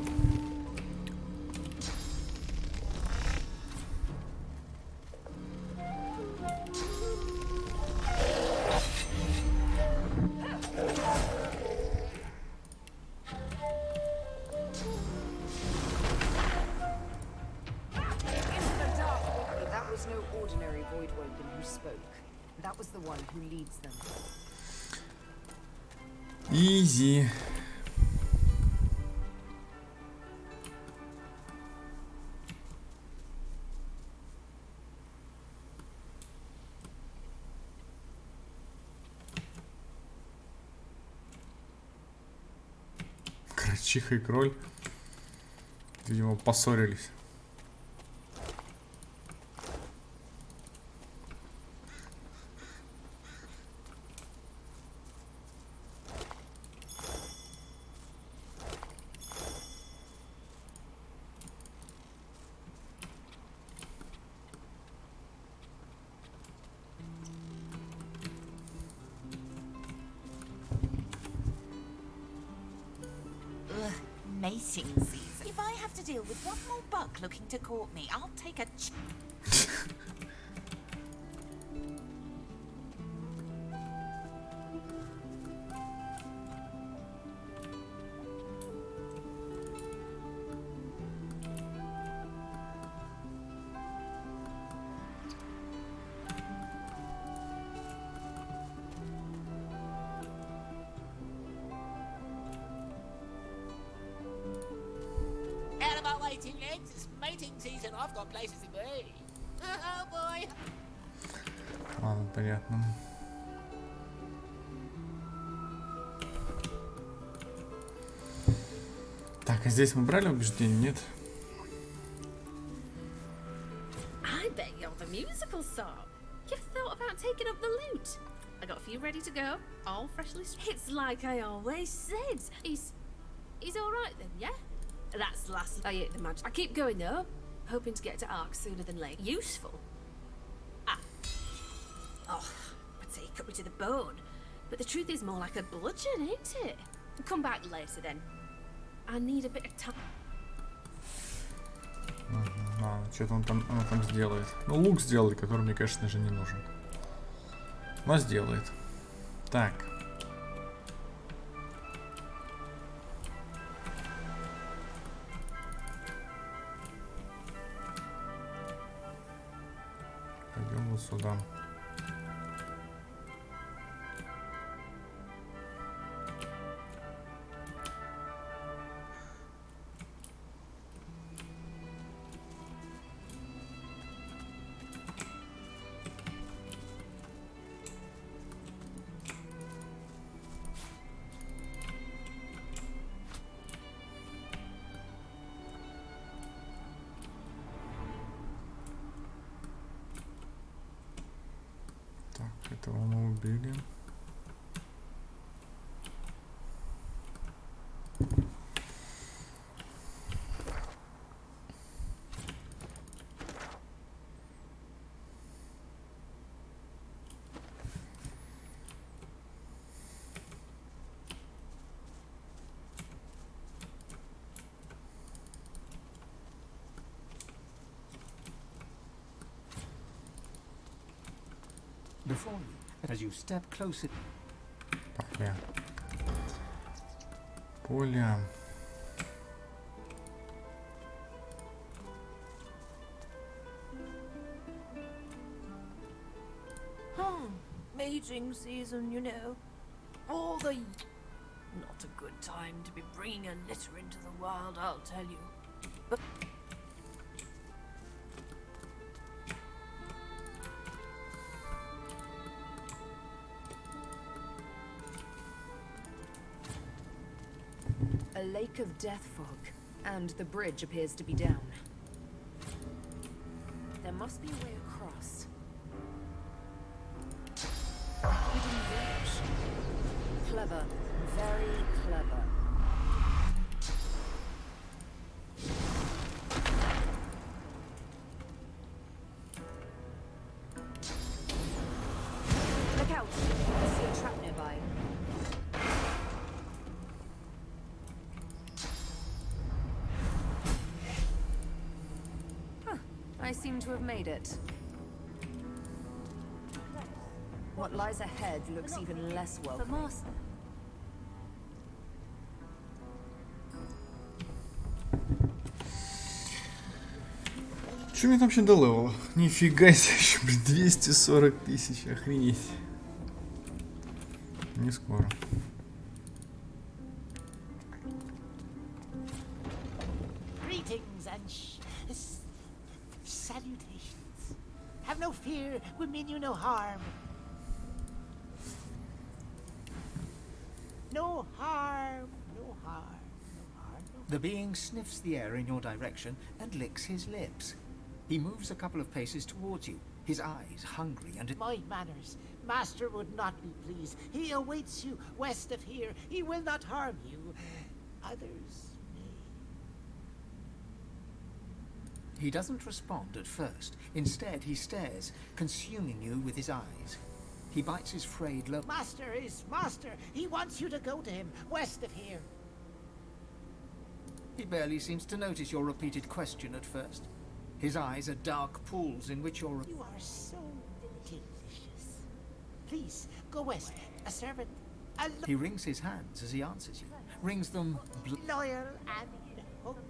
void woken who spoke. That was the one who leads them. Easy. Крачиха и кроль, видимо, поссорились. Mating season. If I have to deal with one more bug looking to court me, I'll take a out of my way, tin legs. It's mating season. I've got places to be. Oh boy. Ладно, понятно. Так, а здесь мы брали убеждение, нет? I bet you're the musical sort. You've thought about taking up the lute. I got a few ready to go, all freshly. It's like I always said. He's all right then, yeah. That's last. I hate the magic. I keep going though, hoping to get to Ark sooner than late. Useful. Oh, potato cut me to the bone. But the truth is more like a bludgeon, ain't it? Come back later then. I need a bit of time. Что-то он там сделает. Ну, лук сделает, который мне, конечно же, не нужен. Но сделает. Так. Пойдем вот сюда. Этого мы убили. Before you, as you step closer. Поле. Поле. Mating season, you know. All the... Not a good time to be bringing a litter into the wild, I'll tell you. But... A lake of death fog, and the bridge appears to be down. There must be a way across. Hidden bridge. Clever. Very clever. Look out! I see a trap nearby. I seem to have made it. What lies ahead looks even less welcome. Что мне там вообще до левела? Нифига себе, еще, блин, 240 тысяч, охренеть. Не скоро. Greetings and salutations. Have no fear, we mean you no harm. No harm, no harm, no harm. The being sniffs the air in your direction and licks his lips. He moves a couple of paces towards you, his eyes hungry and... My manners. Master would not be pleased. He awaits you west of here. He will not harm you. Others may. He doesn't respond at first. Instead, he stares, consuming you with his eyes. He bites his frayed lip. Master is master. He wants you to go to him west of here. He barely seems to notice your repeated question at first. His eyes are dark pools in which you're... You are so delicious. Please, go west. A servant. He wrings his hands as he answers you. Wrings them... Loyal and hooked.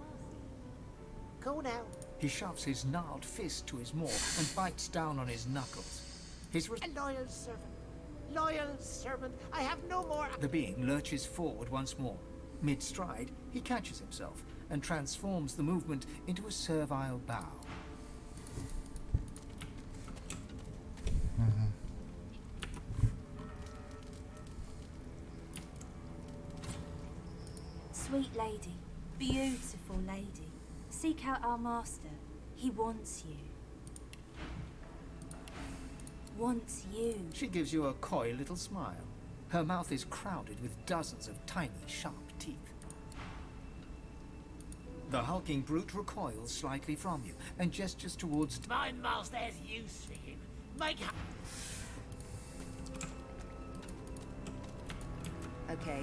Go now. He shoves his gnarled fist to his maw and bites down on his knuckles. His... A loyal servant. Loyal servant. I have no more... The being lurches forward once more. Mid-stride, he catches himself and transforms the movement into a servile bow. Sweet lady, beautiful lady, seek out our master. He wants you. Wants you. She gives you a coy little smile. Her mouth is crowded with dozens of tiny, sharp teeth. The hulking brute recoils slightly from you and gestures towards... My master has use for him. Make... Okay,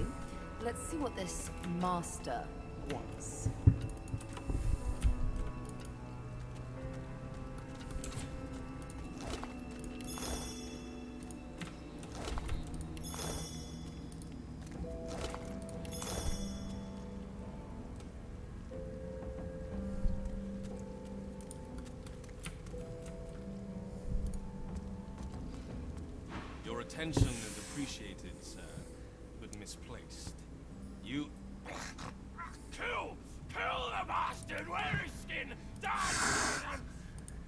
let's see what this master wants. Your attention is appreciated, sir, but misplaced. You... Kill! Kill the bastard! Wear his skin! Die!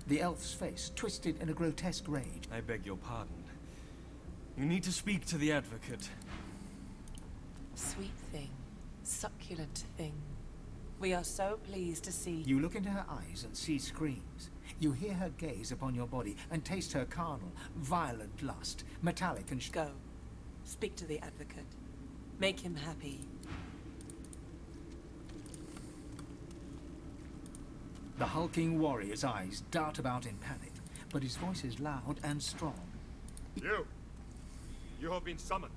The elf's face twisted in a grotesque rage. I beg your pardon. You need to speak to the advocate. Sweet thing, succulent thing. We are so pleased to see... You look into her eyes and see screams. You hear her gaze upon your body and taste her carnal, violent lust, metallic and... Go. Speak to the advocate. Make him happy. The hulking warrior's eyes dart about in panic, but his voice is loud and strong. You have been summoned.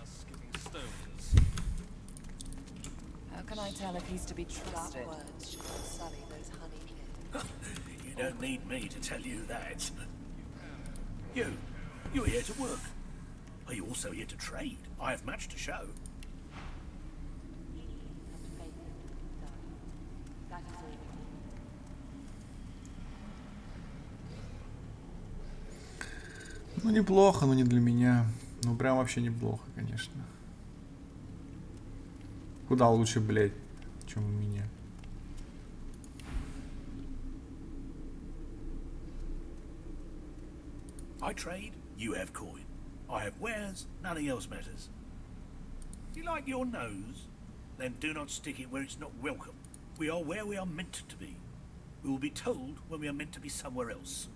Skipping stones. How can I tell if he's to be trusted? Words should sully those honey kids. You don't need me to tell you that. You're here to work. Are you also here to trade? I have much to show. Ну, неплохо, но не для меня. Ну, прям вообще неплохо, конечно. Куда лучше, блядь, чем у меня. I trade, you have coin. I have wares, nothing else matters. You like your nose? Then do not stick it where it's not welcome. We are where we are meant to be. We will be told when we are meant to be somewhere else.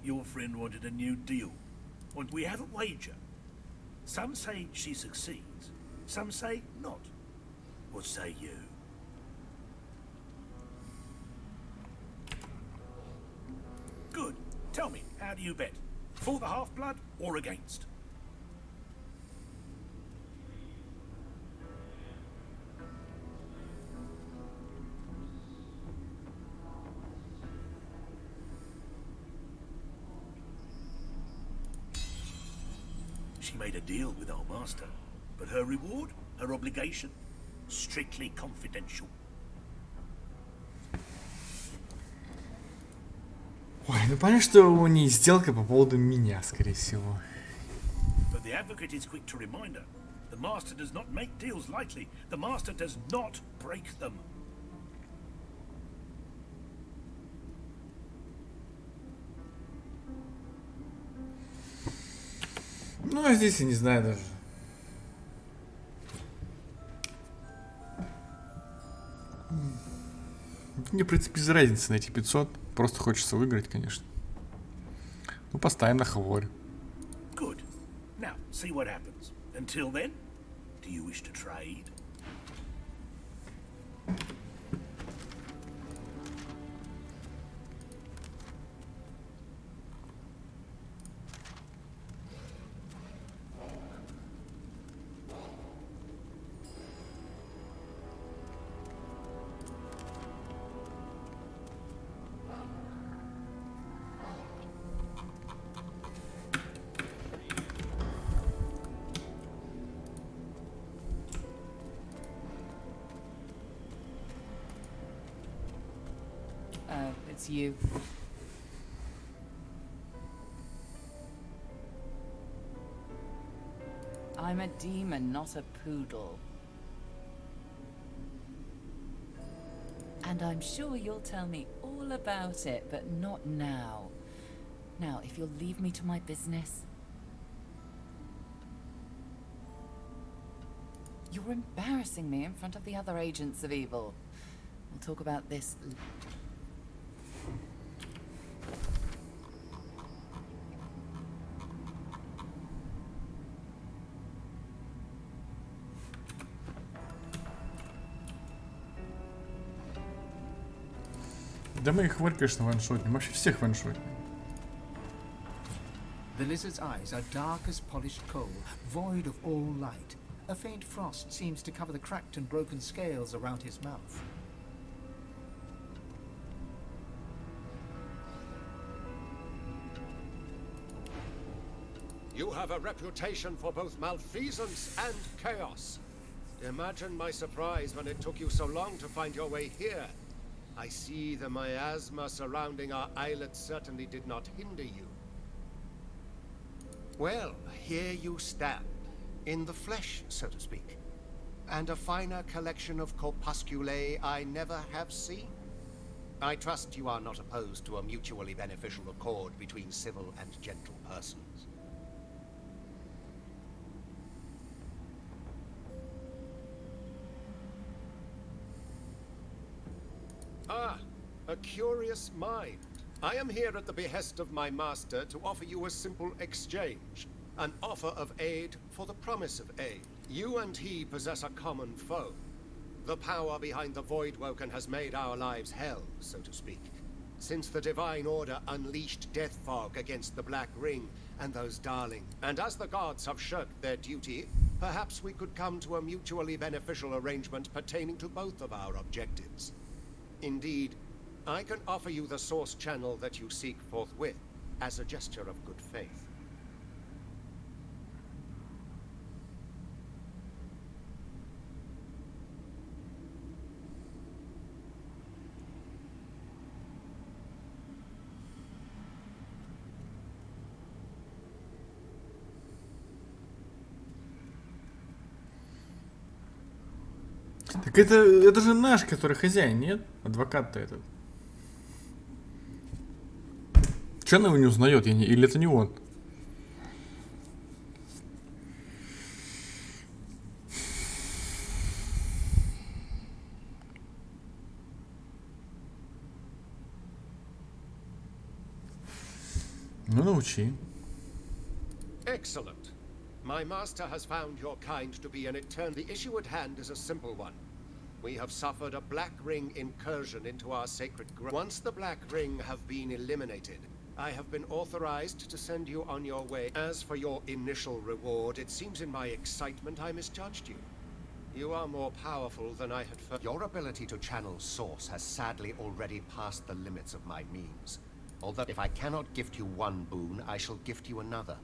Your friend wanted a new deal. And we have a wager. Some say she succeeds. Some say not. What say you? Good. Tell me, how do you bet? For the half-blood or against? She She made a deal with our master, but her reward, her obligation, strictly confidential. Ой, ну понятно, что у нее сделка по поводу меня, скорее всего. But the advocate is quick to remind her. The master does not make deals lightly. The master does not break them. Ну, а здесь я не знаю даже. Мне, в принципе, без разницы на эти 500. Просто хочется выиграть, конечно. Ну, поставим на хворь. Good. Now, see what happens. Until then, do you wish to trade? It's you. I'm a demon, not a poodle. And I'm sure you'll tell me all about it, but not now. Now, if you'll leave me to my business. You're embarrassing me in front of the other agents of evil. We'll talk about this. Да мы их хворь, конечно, ваншотнем. Вообще всех ваншотнем. The lizard's eyes are dark as polished coal, void of all light. A faint frost seems to cover the cracked and broken scales around his mouth. You have a reputation for both malfeasance and chaos. Imagine my surprise when it took you so long to find your way here. I see the miasma surrounding our islet certainly did not hinder you. Well, here you stand, in the flesh, so to speak. And a finer collection of corpusculae I never have seen. I trust you are not opposed to a mutually beneficial accord between civil and gentle persons. Ah, a curious mind. I am here at the behest of my master to offer you a simple exchange. An offer of aid for the promise of aid. You and he possess a common foe. The power behind the Voidwoken has made our lives hell, so to speak. Since the Divine Order unleashed Death Fog against the Black Ring and those darling. And as the gods have shirked their duty, perhaps we could come to a mutually beneficial arrangement pertaining to both of our objectives. Indeed, I can offer you the source channel that you seek forthwith, as a gesture of good faith. Так это же наш, который хозяин, нет? Адвокат-то этот. Че она его не узнает? Или это не он? Ну, научи. Excellent. My master has found your kind to be an eternal. The issue at hand is a simple one. We have suffered a Black Ring incursion into our sacred ground. Once the Black Ring have been eliminated, I have been authorized to send you on your way. As for your initial reward, it seems in my excitement I misjudged you. You are more powerful than I had feared. Your ability to channel Source has sadly already passed the limits of my means. Although if I cannot gift you one boon, I shall gift you another.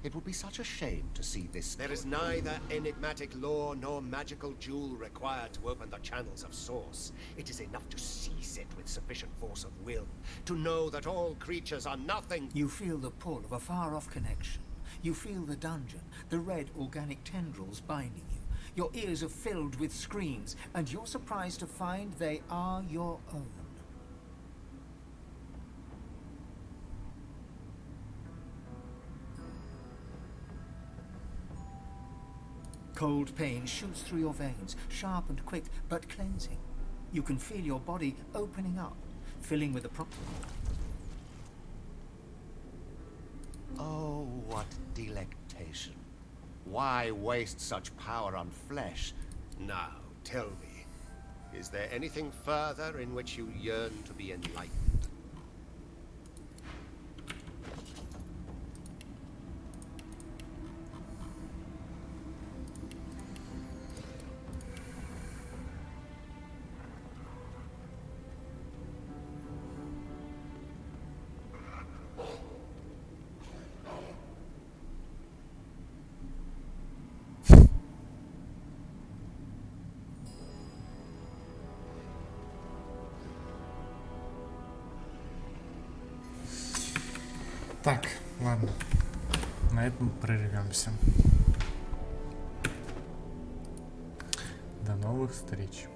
It would be such a shame to see this. There is neither enigmatic lore nor magical jewel required to open the channels of source. It is enough to seize it with sufficient force of will, to know that all creatures are nothing. You feel the pull of a far-off connection. You feel the dungeon, the red organic tendrils binding you. Your ears are filled with screams, and you're surprised to find they are your own. Cold pain shoots through your veins, sharp and quick, but cleansing. You can feel your body opening up, filling with a Oh, what delectation. Why waste such power on flesh? Now, tell me, is there anything further in which you yearn to be enlightened? Так, ладно. На этом прервемся. До новых встреч.